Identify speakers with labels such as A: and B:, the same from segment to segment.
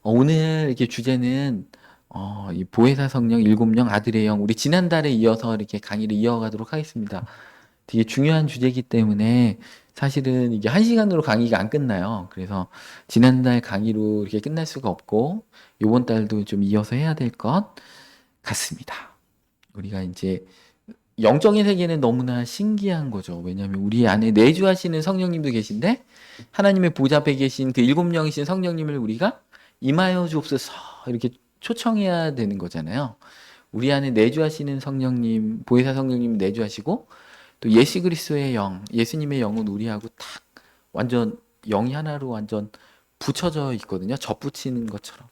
A: 오늘 이렇게 주제는 이 보혜사 성령, 일곱 영, 아들의 영, 우리 지난달에 이어서 이렇게 강의를 이어가도록 하겠습니다. 되게 중요한 주제이기 때문에 사실은 이게 한 시간으로 강의가 안 끝나요. 그래서 지난달 강의로 이렇게 끝날 수가 없고 이번 달도 좀 이어서 해야 될 것 같습니다. 우리가 이제 영적인 세계는 너무나 신기한 거죠. 왜냐하면 우리 안에 내주하시는 성령님도 계신데 하나님의 보좌 앞에 계신 그 일곱 영이신 성령님을 우리가 임하여 주옵소서 이렇게 초청해야 되는 거잖아요. 우리 안에 내주하시는 성령님, 보혜사 성령님 내주하시고 또 예수 그리스도의 영, 예수님의 영은 우리하고 딱 완전 영이 하나로 완전 붙여져 있거든요. 접붙이는 것처럼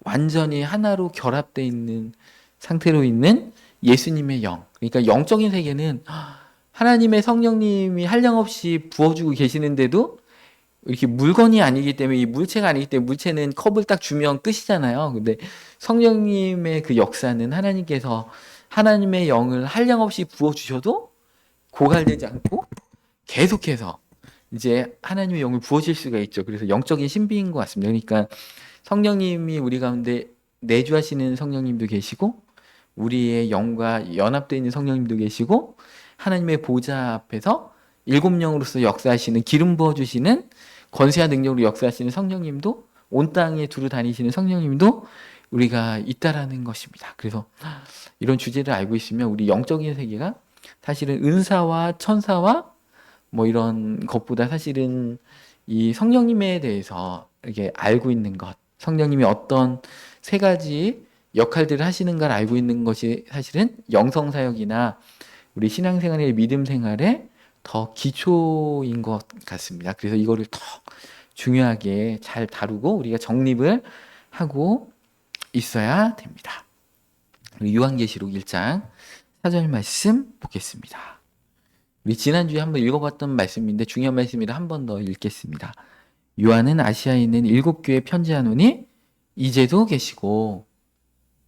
A: 완전히 하나로 결합되어 있는 상태로 있는 예수님의 영. 그러니까 영적인 세계는 하나님의 성령님이 한량없이 부어주고 계시는데도 이렇게 물건이 아니기 때문에 이 물체가 아니기 때문에 물체는 컵을 딱 주면 끝이잖아요. 근데 성령님의 그 역사는 하나님께서 하나님의 영을 한량없이 부어주셔도 고갈되지 않고 계속해서 이제 하나님의 영을 부어질 수가 있죠. 그래서 영적인 신비인 것 같습니다. 그러니까 성령님이 우리 가운데 내주하시는 성령님도 계시고 우리의 영과 연합되어 있는 성령님도 계시고 하나님의 보좌 앞에서 일곱 영으로서 역사하시는 기름 부어주시는 권세와 능력으로 역사하시는 성령님도 온 땅에 두루 다니시는 성령님도 우리가 있다라는 것입니다. 그래서 이런 주제를 알고 있으면 우리 영적인 세계가 사실은 은사와 천사와 뭐 이런 것보다 사실은 이 성령님에 대해서 이렇게 알고 있는 것, 성령님이 어떤 세 가지 역할들을 하시는 걸 알고 있는 것이 사실은 영성 사역이나 우리 신앙생활의 믿음 생활의 더 기초인 것 같습니다. 그래서 이거를 더 중요하게 잘 다루고 우리가 정립을 하고 있어야 됩니다. 우리 요한계시록 1장 4절 말씀 보겠습니다. 우리 지난주에 한번 읽어봤던 말씀인데 중요한 말씀이라 한 번 더 읽겠습니다. 요한은 아시아에 있는 일곱 교회 편지하노니 이제도 계시고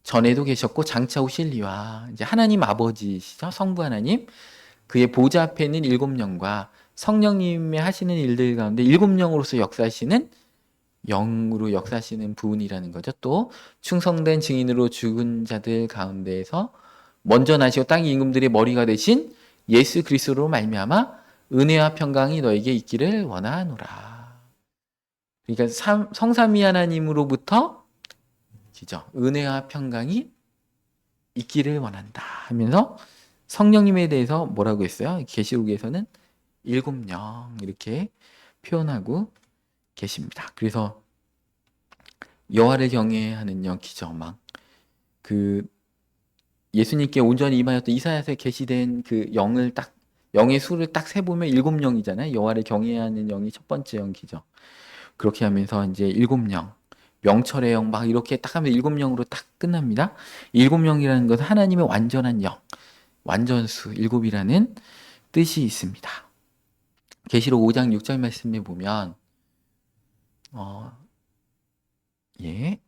A: 전에도 계셨고 장차 오실 이와 이제 하나님 아버지시죠. 성부 하나님 그의 보좌 앞에 있는 일곱 영과 성령님의 하시는 일들 가운데 일곱 영으로서 역사하시는 영으로 역사하시는 분이라는 거죠. 또 충성된 증인으로 죽은 자들 가운데에서 먼저 나시고 땅의 임금들의 머리가 되신 예수 그리스도로 말미암아 은혜와 평강이 너에게 있기를 원하노라. 그러니까 성삼위 하나님으로부터 기죠. 은혜와 평강이 있기를 원한다 하면서 성령님에 대해서 뭐라고 했어요? 계시록에서는 일곱 영 이렇게 표현하고 계십니다. 그래서 여호와를 경외하는 영 기죠. 막그 예수님께 온전히 임하였던 이사야서에 계시된 그 영을 딱 영의 수를 딱 세보면 일곱 영이잖아요. 여호와를 경외하는 영이 첫 번째 영이죠. 그렇게 하면서 이제 일곱 영, 명철의 영 막 이렇게 딱 하면 일곱 영으로 딱 끝납니다. 일곱 영이라는 것은 하나님의 완전한 영, 완전수 일곱이라는 뜻이 있습니다. 계시록 5장 6절 말씀에 보면 예.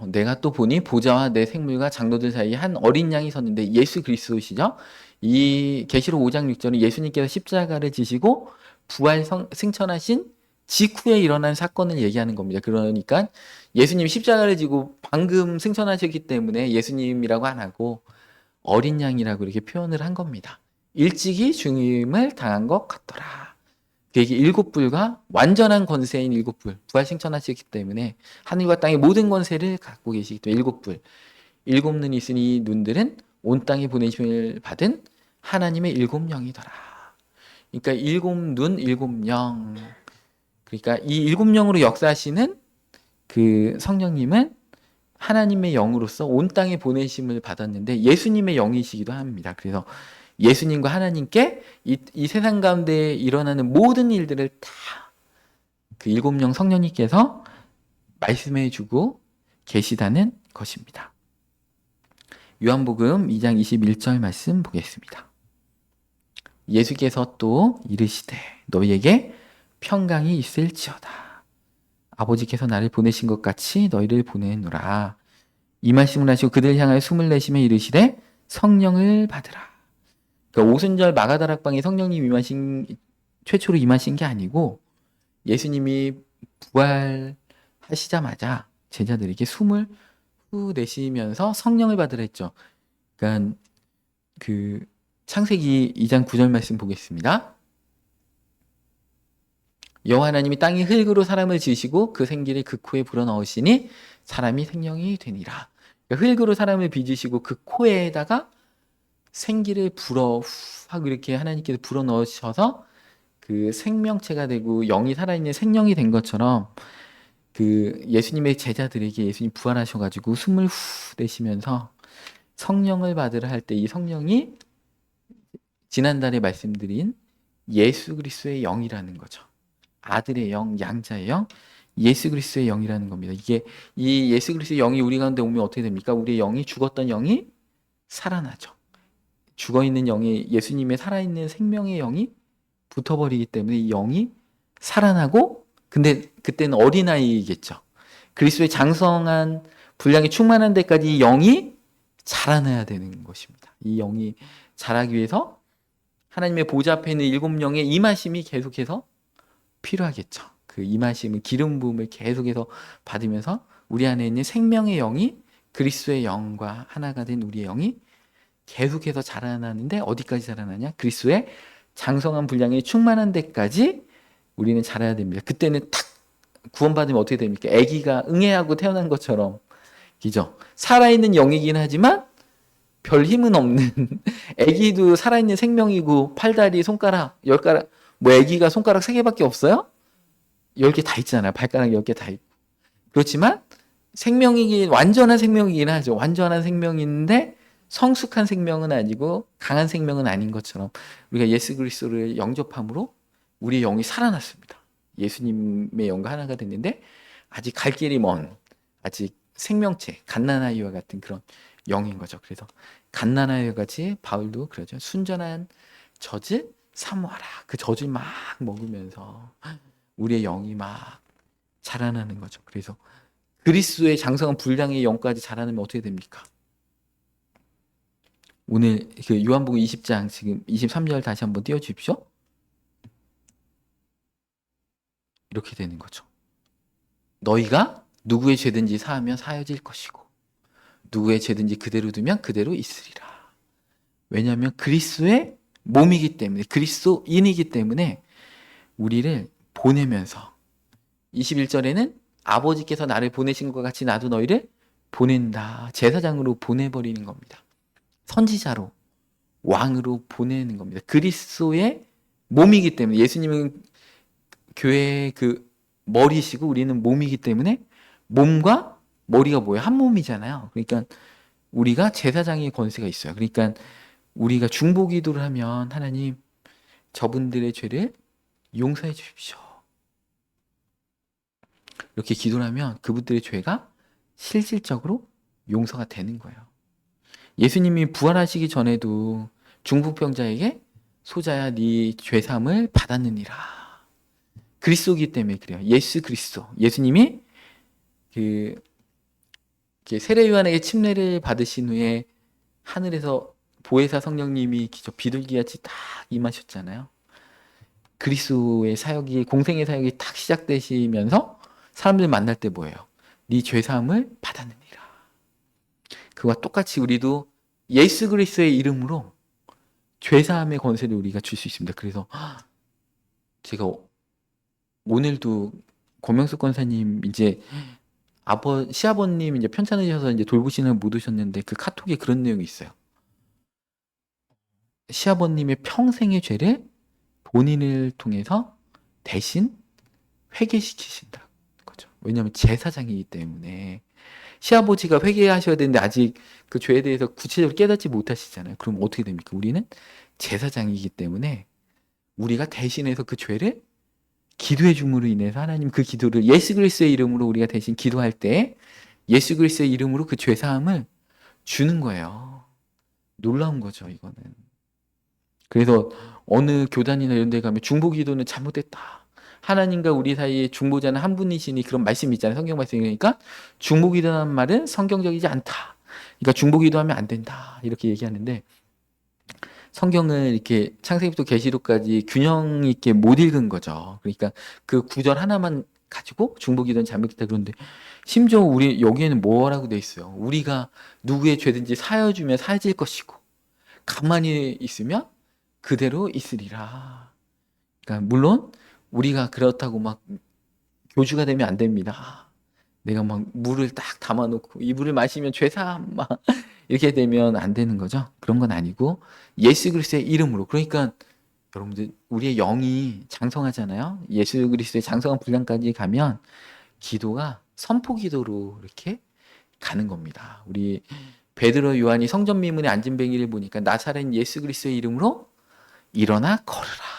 A: 내가 또 보니 보좌와 내 생물과 장로들 사이에 한 어린 양이 섰는데 예수 그리스도시죠. 이 계시록 5장 6절은 예수님께서 십자가를 지시고 부활 승천하신 직후에 일어난 사건을 얘기하는 겁니다. 그러니까 예수님이 십자가를 지고 방금 승천하셨기 때문에 예수님이라고 안 하고 어린 양이라고 이렇게 표현을 한 겁니다. 일찍이 죽임을 당한 것 같더라. 그게 일곱 불과 완전한 권세인 일곱 불, 부활 승천하셨기 때문에 하늘과 땅의 모든 권세를 갖고 계시기 때문에 일곱 불, 일곱 눈이 있으니 이 눈들은 온 땅에 보내심을 받은 하나님의 일곱 영이더라. 그러니까 일곱 눈, 일곱 영. 그러니까 이 일곱 영으로 역사하시는 그 성령님은 하나님의 영으로서 온 땅에 보내심을 받았는데 예수님의 영이시기도 합니다. 그래서 예수님과 하나님께 이 세상 가운데 일어나는 모든 일들을 다 그 일곱 영 성령님께서 말씀해 주고 계시다는 것입니다. 요한복음 2장 21절 말씀 보겠습니다. 예수께서 또 이르시되 너희에게 평강이 있을지어다. 아버지께서 나를 보내신 것 같이 너희를 보내노라. 이 말씀을 하시고 그들 향하여 숨을 내쉬며 이르시되 성령을 받으라. 그러니까 오순절 마가다락방에 성령님 임하신 최초로 임하신 게 아니고 예수님이 부활하시자마자 제자들에게 숨을 후 내쉬면서 성령을 받으라 했죠. 그러니까 그 창세기 2장 9절 말씀 보겠습니다. 여호와 하나님이 땅의 흙으로 사람을 지으시고 그 생기를 그 코에 불어넣으시니 사람이 생명이 되니라. 그러니까 흙으로 사람을 빚으시고 그 코에다가 생기를 불어 후 하고 이렇게 하나님께서 불어넣으셔서 그 생명체가 되고 영이 살아있는 생명이 된 것처럼 그 예수님의 제자들에게 예수님 부활하셔가지고 숨을 후 내쉬면서 성령을 받으라 할 때 이 성령이 지난달에 말씀드린 예수 그리스도의 영이라는 거죠. 아들의 영, 양자의 영, 예수 그리스도의 영이라는 겁니다. 이게 이 예수 그리스도의 영이 우리 가운데 오면 어떻게 됩니까? 우리의 영이 죽었던 영이 살아나죠. 죽어 있는 영이 예수님의 살아있는 생명의 영이 붙어버리기 때문에 이 영이 살아나고 근데 그때는 어린아이겠죠. 그리스도의 장성한 분량이 충만한 데까지 이 영이 자라나야 되는 것입니다. 이 영이 자라기 위해서 하나님의 보좌 앞에 있는 7영의 임하심이 계속해서 필요하겠죠. 그 임하심은 기름 부음을 계속해서 받으면서 우리 안에 있는 생명의 영이 그리스도의 영과 하나가 된 우리의 영이 계속해서 자라나는데 어디까지 자라나냐? 그리스도의 장성한 분량이 충만한 데까지 우리는 자라야 됩니다. 그때는 탁 구원받으면 어떻게 됩니까? 아기가 응애하고 태어난 것처럼 그죠? 살아있는 영이긴 하지만 별 힘은 없는 아기도 살아있는 생명이고 팔다리, 손가락, 열가락 뭐 아기가 손가락 3개밖에 없어요? 10개 다 있잖아요. 발가락 10개 다 있고. 그렇지만 생명이긴 완전한 생명이긴 하죠. 완전한 생명인데 성숙한 생명은 아니고 강한 생명은 아닌 것처럼 우리가 예수 그리스도를 영접함으로 우리의 영이 살아났습니다. 예수님의 영과 하나가 됐는데 아직 갈 길이 먼 아직 생명체 갓난아이와 같은 그런 영인 거죠. 그래서 갓난아이와 같이 바울도 그러죠. 순전한 젖을 사모하라. 그 젖을 막 먹으면서 우리의 영이 막 자라나는 거죠. 그래서 그리스도의 장성한 분량의 영까지 자라나면 어떻게 됩니까? 오늘 그 요한복음 20장 지금 23절 다시 한번 띄워주십시오. 이렇게 되는 거죠. 너희가 누구의 죄든지 사하면 사여질 것이고 누구의 죄든지 그대로 두면 그대로 있으리라. 왜냐하면 그리스도의 몸이기 때문에 그리스도인이기 때문에 우리를 보내면서 21절에는 아버지께서 나를 보내신 것 같이 나도 너희를 보낸다. 제사장으로 보내버리는 겁니다. 선지자로 왕으로 보내는 겁니다. 그리스도의 몸이기 때문에 예수님은 교회의 그 머리시고 우리는 몸이기 때문에 몸과 머리가 뭐예요? 한 몸이잖아요. 그러니까 우리가 제사장의 권세가 있어요. 그러니까 우리가 중보기도를 하면 하나님 저분들의 죄를 용서해 주십시오. 이렇게 기도를 하면 그분들의 죄가 실질적으로 용서가 되는 거예요. 예수님이 부활하시기 전에도 중풍병자에게 소자야 네 죄사함을 받았느니라. 그리스도이기 때문에 그래요. 예수 그리스도. 예수님이 그 세례 요한에게 침례를 받으신 후에 하늘에서 보혜사 성령님이 비둘기같이 딱 임하셨잖아요. 그리스도의 사역이 공생의 사역이 딱 시작되시면서 사람들 만날 때 뭐예요? 네 죄사함을 받았느니라. 그와 똑같이 우리도 예수 그리스도의 이름으로 죄사함의 권세를 우리가 줄 수 있습니다. 그래서 제가 오늘도 고명숙 권사님 이제 시아버님 이제 편찮으셔서 이제 돌보시는 못 오셨는데 그 카톡에 그런 내용이 있어요. 시아버님의 평생의 죄를 본인을 통해서 대신 회개시키신다 거죠. 왜냐하면 제사장이기 때문에 시아버지가 회개하셔야 되는데 아직 그 죄에 대해서 구체적으로 깨닫지 못하시잖아요. 그럼 어떻게 됩니까? 우리는 제사장이기 때문에 우리가 대신해서 그 죄를 기도해 줌으로 인해서 하나님 그 기도를 예수 그리스도의 이름으로 우리가 대신 기도할 때 예수 그리스도의 이름으로 그 죄사함을 주는 거예요. 놀라운 거죠, 이거는. 그래서 어느 교단이나 이런 데 가면 중보기도는 잘못됐다. 하나님과 우리 사이에 중보자는 한 분이시니 그런 말씀이 있잖아요. 성경 말씀이니까 중보기도라는 말은 성경적이지 않다. 그러니까 중보기도하면 안 된다. 이렇게 얘기하는데 성경을 이렇게 창세기부터 계시록까지 균형 있게 못 읽은 거죠. 그러니까 그 구절 하나만 가지고 중보기도는 잘못했다 그러는데 심지어 우리 여기에는 뭐라고 돼 있어요? 우리가 누구의 죄든지 사하여 주면 사해질 것이고 가만히 있으면 그대로 있으리라. 그러니까 물론 우리가 그렇다고 막 교주가 되면 안 됩니다. 내가 막 물을 딱 담아놓고 이 물을 마시면 죄사함 막 이렇게 되면 안 되는 거죠. 그런 건 아니고 예수 그리스도의 이름으로. 그러니까 여러분들 우리의 영이 장성하잖아요. 예수 그리스도의 장성한 분량까지 가면 기도가 선포 기도로 이렇게 가는 겁니다. 우리 베드로 요한이 성전 미문에 앉은 뱅이를 보니까 나사렛 예수 그리스도의 이름으로 일어나 걸으라.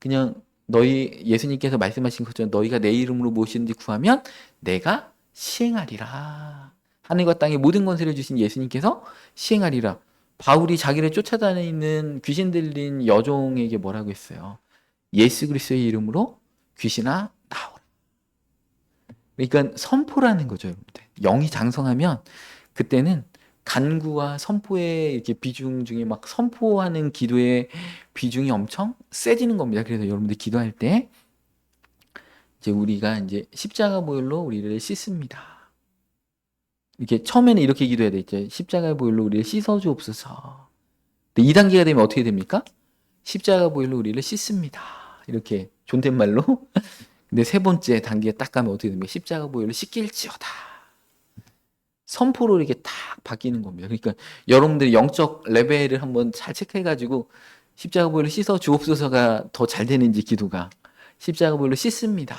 A: 그냥 너희 예수님께서 말씀하신 것처럼 너희가 내 이름으로 무엇이든지 구하면 내가 시행하리라. 하늘과 땅의 모든 권세를 주신 예수님께서 시행하리라. 바울이 자기를 쫓아다니는 귀신 들린 여종에게 뭐라고 했어요? 예수 그리스도의 이름으로 귀신아 나오라. 그러니까 선포라는 거죠, 여러분들. 영이 장성하면 그때는 간구와 선포의 이렇게 비중 중에 막 선포하는 기도의 비중이 엄청 세지는 겁니다. 그래서 여러분들 기도할 때 이제 우리가 이제 십자가 보혈로 우리를 씻습니다. 이렇게 처음에는 이렇게 기도해야 돼. 이제 십자가 보혈로 우리를 씻어 주옵소서. 근데 2단계가 되면 어떻게 됩니까? 십자가 보혈로 우리를 씻습니다. 이렇게 존댓말로. 근데 세 번째 단계에 딱 가면 어떻게 됩니까? 십자가 보혈로 씻길지어다. 선포로 이렇게 딱 바뀌는 겁니다. 그러니까 여러분들이 영적 레벨을 한번 잘 체크해가지고 십자가 보혈로 씻어 주옵소서가 더 잘 되는지 기도가 십자가 보혈로 씻습니다가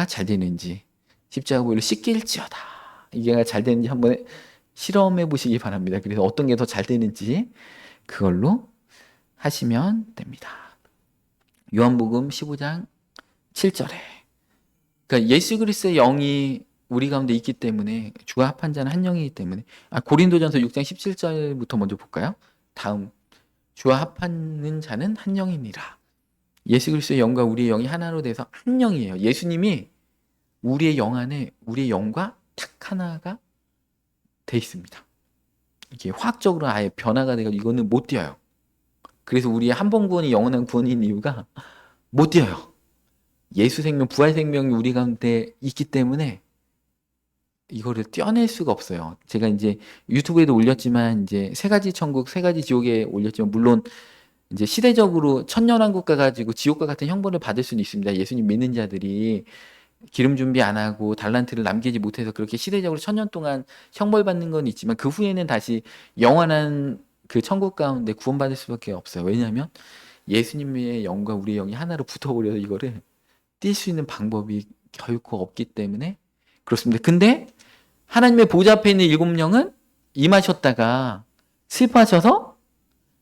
A: 잘 되는지 십자가 보혈로 씻길지어다 이게 잘 되는지 한번 실험해 보시기 바랍니다. 그래서 어떤 게 더 잘 되는지 그걸로 하시면 됩니다. 요한복음 15장 7절에 그러니까 예수 그리스도의 영이 우리 가운데 있기 때문에 주와 합한 자는 한 영이기 때문에 고린도전서 6장 17절부터 먼저 볼까요? 다음 주와 합하는 자는 한 영이니라. 예수 그리스도의 영과 우리의 영이 하나로 돼서 한 영이에요. 예수님이 우리의 영 안에 우리의 영과 딱 하나가 돼 있습니다. 이게 화학적으로 아예 변화가 돼서 이거는 못 뛰어요. 그래서 우리의 한 번 구원이 영원한 구원인 이유가 못 뛰어요. 예수 생명, 부활 생명이 우리 가운데 있기 때문에 이거를 떼어낼 수가 없어요. 제가 이제 유튜브에도 올렸지만 이제 세 가지 천국, 세 가지 지옥에 올렸지만 물론 이제 시대적으로 천년왕국 가가지고 지옥과 같은 형벌을 받을 수는 있습니다. 예수님 믿는 자들이 기름 준비 안 하고 달란트를 남기지 못해서 그렇게 시대적으로 천년 동안 형벌 받는 건 있지만 그 후에는 다시 영원한 그 천국 가운데 구원받을 수밖에 없어요. 왜냐하면 예수님의 영과 우리의 영이 하나로 붙어버려서 이거를 뛸 수 있는 방법이 결코 없기 때문에 그렇습니다. 근데 하나님의 보좌 앞에 있는 7명은 임하셨다가 슬퍼하셔서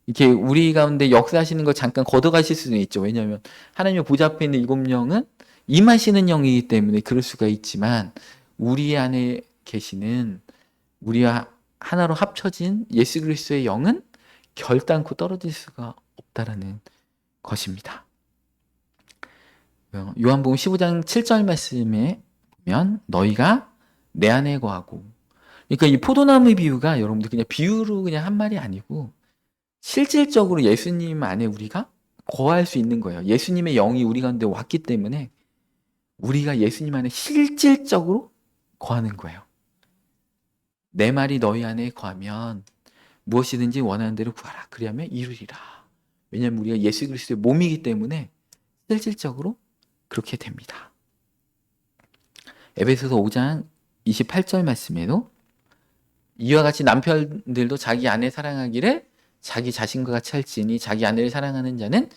A: 이렇게 우리 가운데 역사하시는 걸 잠깐 걷어가실 수는 있죠. 왜냐하면 하나님의 보좌 앞에 있는 7명은 임하시는 영이기 때문에 그럴 수가 있지만 우리 안에 계시는 우리와 하나로 합쳐진 예수 그리스도의 영은 결단코 떨어질 수가 없다라는 것입니다. 요한복음 15장 7절 말씀에 보면 너희가 내 안에 거하고 그러니까 이 포도나무 비유가 여러분들 그냥 비유로 그냥 한 말이 아니고 실질적으로 예수님 안에 우리가 거할 수 있는 거예요. 예수님의 영이 우리 가운데 왔기 때문에 우리가 예수님 안에 실질적으로 거하는 거예요. 내 말이 너희 안에 거하면 무엇이든지 원하는 대로 구하라. 그리하면 이루리라. 왜냐하면 우리가 예수 그리스도의 몸이기 때문에 실질적으로 그렇게 됩니다. 에베소서 5장 28절 말씀에도 이와 같이 남편들도 자기 아내 사랑하기를 자기 자신과 같이 할지니 자기 아내를 사랑하는 자는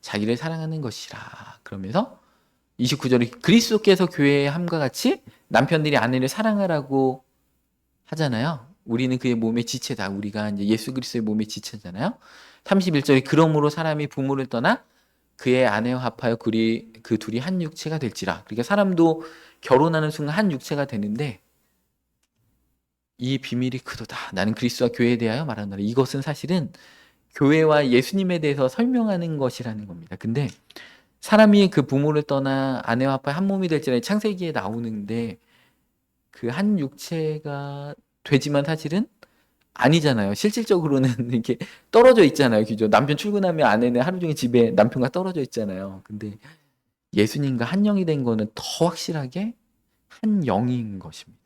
A: 자기를 사랑하는 것이라. 그러면서 29절에 그리스도께서 교회의 함과 같이 남편들이 아내를 사랑하라고 하잖아요. 우리는 그의 몸의 지체다. 우리가 이제 예수 그리스도의 몸의 지체잖아요. 31절에 그러므로 사람이 부모를 떠나 그의 아내와 합하여 그 둘이 한 육체가 될지라. 그러니까 사람도 결혼하는 순간 한 육체가 되는데 이 비밀이 크도다. 나는 그리스도와 교회에 대하여 말하노라. 이것은 사실은 교회와 예수님에 대해서 설명하는 것이라는 겁니다. 근데 사람이 그 부모를 떠나 아내와 합하여 한 몸이 될지라 창세기에 나오는데 그 한 육체가 되지만 사실은 아니잖아요. 실질적으로는 이렇게 떨어져 있잖아요. 그죠? 남편 출근하면 아내는 하루 종일 집에 남편과 떨어져 있잖아요. 근데 예수님과 한 영이 된 거는 더 확실하게 한 영인 것입니다.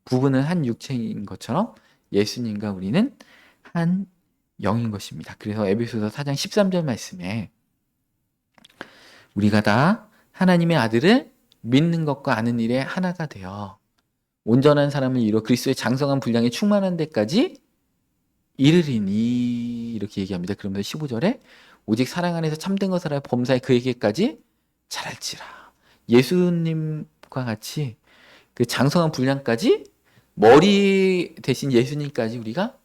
A: 부부는 한 육체인 것처럼 예수님과 우리는 한 영인 것입니다. 그래서 에베소서 4장 13절 말씀에 우리가 다 하나님의 아들을 믿는 것과 아는 일에 하나가 되어 온전한 사람을 이루어 그리스도의 장성한 분량에 충만한 데까지 이르리니 이렇게 얘기합니다. 그러면서 15절에 오직 사랑 안에서 참된 것을 하여 범사에 그에게까지 자랄지라. 예수님과 같이 그 장성한 분량까지 머리 대신 예수님까지 우리가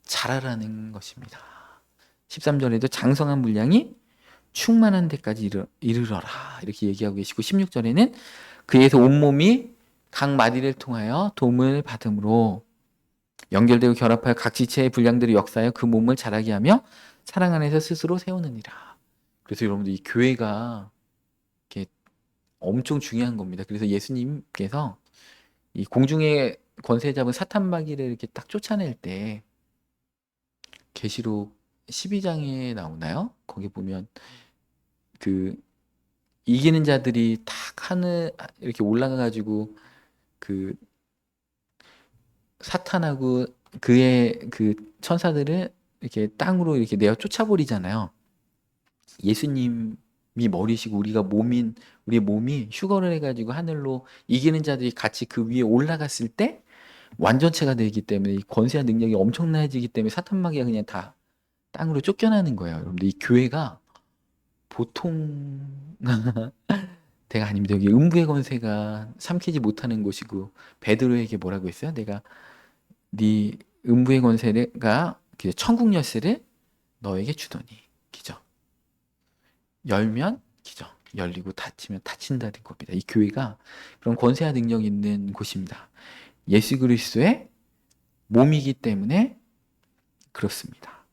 A: 자라라는 것입니다. 13절에도 장성한 분량이 충만한 데까지 이르러라 이렇게 얘기하고 계시고 16절에는 그에서 온몸이 각 마디를 통하여 도움을 받음으로 연결되고 결합하여 각 지체의 분량들을 역사하여 그 몸을 자라게 하며 사랑 안에서 스스로 세우느니라. 그래서 여러분들 이 교회가 이렇게 엄청 중요한 겁니다. 그래서 예수님께서 이 공중의 권세 잡은 사탄 마귀를 이렇게 딱 쫓아낼 때 계시록 12장에 나오나요? 거기 보면 그 이기는 자들이 탁 하늘 이렇게 올라가 가지고 그 사탄하고 그의 그 천사들을 이렇게 땅으로 이렇게 내어 쫓아버리잖아요. 예수님이 머리시고 우리가 몸인 우리의 몸이 휴거를 해가지고 하늘로 이기는 자들이 같이 그 위에 올라갔을 때 완전체가 되기 때문에 이 권세와 능력이 엄청나지기 때문에 사탄 마귀가 그냥 다 땅으로 쫓겨나는 거예요. 여러분들 이 교회가 보통 대가 아닙니다. 여기 음부의 권세가 삼키지 못하는 곳이고 베드로에게 뭐라고 했어요? 내가 네 음부의 권세가 천국 열쇠를 너에게 주더니 기죠. 열면 기죠. 열리고 닫히면 닫힌다는 겁니다. 이 교회가 그런 권세와 능력이 있는 곳입니다. 예수 그리스도의 몸이기 때문에 그렇습니다.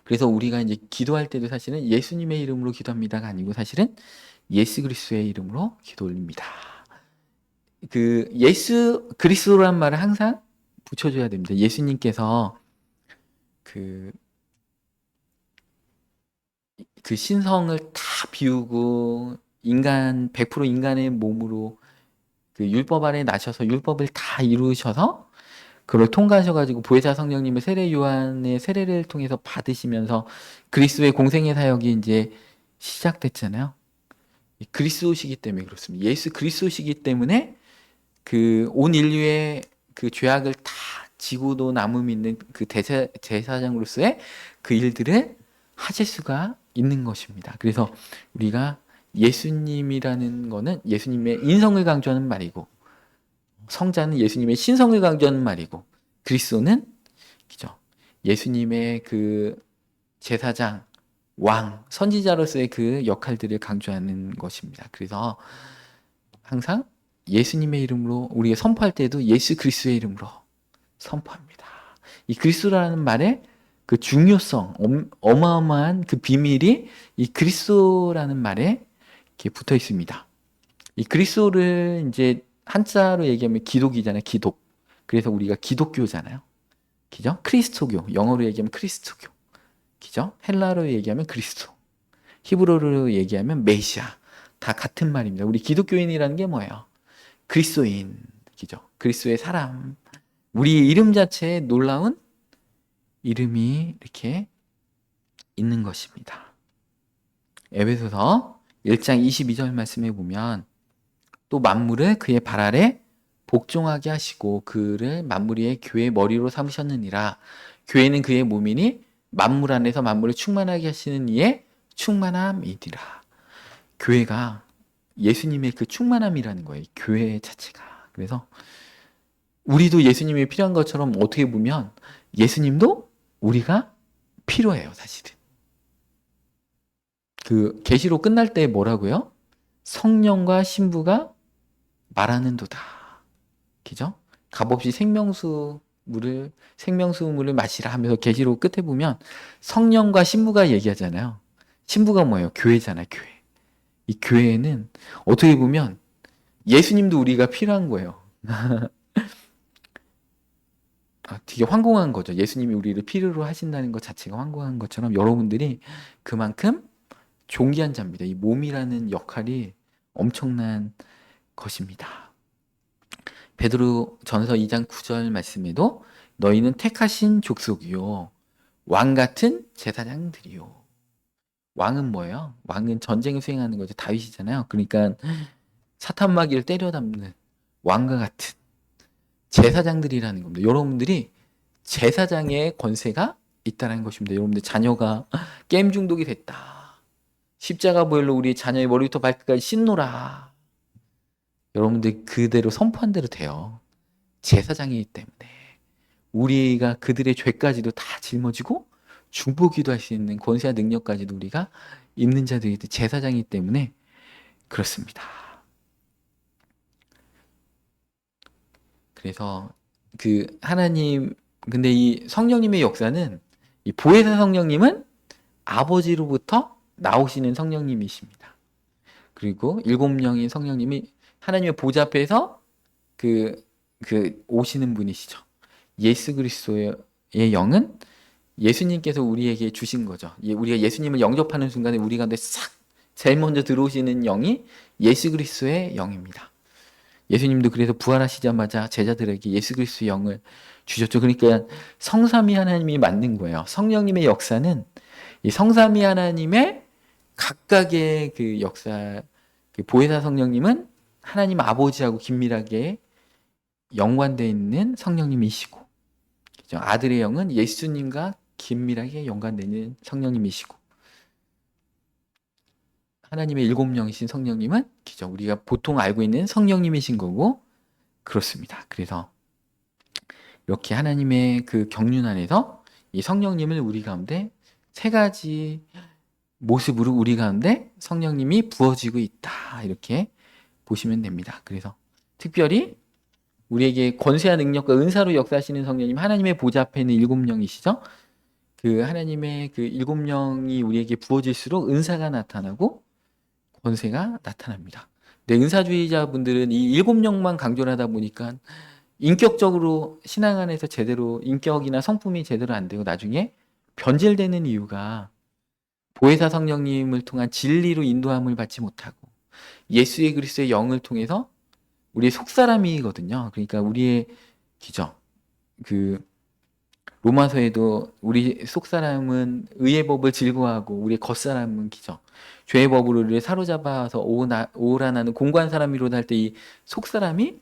A: 그래서 우리가 이제 기도할 때도 사실은 예수님의 이름으로 기도합니다가 아니고 사실은 예수 그리스도의 이름으로 기도 올립니다. 그 예수 그리스도란 말을 항상 붙여줘야 됩니다. 예수님께서 그 신성을 다 비우고 인간 100% 인간의 몸으로 그 율법 아래 나셔서 율법을 다 이루셔서 그걸 통과하셔가지고 보혜사 성령님을 세례 요한의 세례를 통해서 받으시면서 그리스도의 공생의 사역이 이제 시작됐잖아요. 그리스도시기 때문에 그렇습니다. 예수 그리스도시기 때문에 그 온 인류의 그 죄악을 다 지고도 남음 있는 그 제사장으로서의 그 일들을 하실 수가 있는 것입니다. 그래서 우리가 예수님이라는 거는 예수님의 인성을 강조하는 말이고 성자는 예수님의 신성을 강조하는 말이고 그리스도는 그죠? 예수님의 그 제사장, 왕, 선지자로서의 그 역할들을 강조하는 것입니다. 그래서 항상 예수님의 이름으로 우리가 선포할 때도 예수 그리스도의 이름으로 선포합니다. 이 그리스도라는 말에 그 중요성, 어마어마한 그 비밀이 이 그리스도라는 말에 이렇게 붙어 있습니다. 이 그리스도를 이제 한자로 얘기하면 기독이잖아요. 기독. 그래서 우리가 기독교잖아요. 그죠? 크리스토교. 영어로 얘기하면 크리스토교. 그죠? 헬라어로 얘기하면 그리스도. 히브리어로 얘기하면 메시아. 다 같은 말입니다. 우리 기독교인이라는 게 뭐예요? 그리스도인. 그죠? 그리스도의 사람. 우리 이름 자체에 놀라운 이름이 이렇게 있는 것입니다. 에베소서 1장 22절 말씀에 보면 또 만물을 그의 발 아래 복종하게 하시고 그를 만물 위의 교회의 머리로 삼으셨느니라. 교회는 그의 몸이니 만물 안에서 만물을 충만하게 하시는 이의 충만함이니라. 교회가 예수님의 그 충만함이라는 거예요. 교회 자체가. 그래서 우리도 예수님이 필요한 것처럼 어떻게 보면 예수님도 우리가 필요해요, 사실은. 그 계시록 끝날 때 뭐라고요? 성령과 신부가 말하는도다. 그죠? 값없이 생명수 물을 마시라 하면서 계시록 끝에 보면 성령과 신부가 얘기하잖아요. 신부가 뭐예요? 교회잖아요, 교회. 이 교회는 어떻게 보면 예수님도 우리가 필요한 거예요. 되게 황공한 거죠. 예수님이 우리를 필요로 하신다는 것 자체가 황공한 것처럼 여러분들이 그만큼 존귀한 자입니다. 이 몸이라는 역할이 엄청난 것입니다. 베드로 전서 2장 9절 말씀에도 너희는 택하신 족속이요 왕 같은 제사장들이요. 왕은 뭐예요? 왕은 전쟁을 수행하는 거죠. 다윗이잖아요. 그러니까 사탄 마귀를 때려 담는 왕과 같은 제사장들이라는 겁니다. 여러분들이 제사장의 권세가 있다는 것입니다. 여러분들 자녀가 게임 중독이 됐다. 십자가 보혈로 우리 자녀의 머리부터 발끝까지 씻노라. 여러분들 그대로 선포한 대로 돼요. 제사장이기 때문에 우리가 그들의 죄까지도 다 짊어지고 중보기도 할 수 있는 권세와 능력까지도 우리가 있는 자들이 제사장이기 때문에 그렇습니다. 그래서 그 하나님 근데 이 성령님의 역사는 이 보혜사 성령님은 아버지로부터 나오시는 성령님이십니다. 그리고 7명인 성령님이 하나님의 보좌 앞에서 그 오시는 분이시죠. 예수 그리스도의 영은 예수님께서 우리에게 주신 거죠. 우리가 예수님을 영접하는 순간에 우리 가운데 싹 제일 먼저 들어오시는 영이 예수 그리스도의 영입니다. 예수님도 그래서 부활하시자마자 제자들에게 예수 그리스도의 영을 주셨죠. 그러니까 성삼위 하나님이 만든 거예요. 성령님의 역사는 이 성삼위 하나님의 각각의 그 역사, 그 보혜사 성령님은 하나님 아버지하고 긴밀하게 연관되어 있는 성령님이시고, 그죠? 아들의 영은 예수님과 긴밀하게 연관되는 성령님이시고, 하나님의 7명이신 성령님은 그죠? 우리가 보통 알고 있는 성령님이신 거고, 그렇습니다. 그래서 이렇게 하나님의 그 경륜 안에서 이 성령님을 우리 가운데 세 가지 모습으로 우리 가운데 성령님이 부어지고 있다. 이렇게 보시면 됩니다. 그래서 특별히 우리에게 권세와 능력과 은사로 역사하시는 성령님, 하나님의 보좌 앞에 있는 7명이시죠. 그 하나님의 그 7명이 우리에게 부어질수록 은사가 나타나고 권세가 나타납니다. 근데 은사주의자분들은 이 7명만 강조를 하다 보니까 인격적으로 신앙 안에서 제대로 인격이나 성품이 제대로 안 되고 나중에 변질되는 이유가 보혜사 성령님을 통한 진리로 인도함을 받지 못하고 예수의 그리스도의 영을 통해서 우리의 속사람이거든요. 그러니까 우리의 기죠. 그 로마서에도 우리 속사람은 의의 법을 즐거워하고 우리의 겉사람은 기죠. 죄의 법으로 우리를 사로잡아서 오라 나는 공고한 사람이로다 할 때 이 속사람이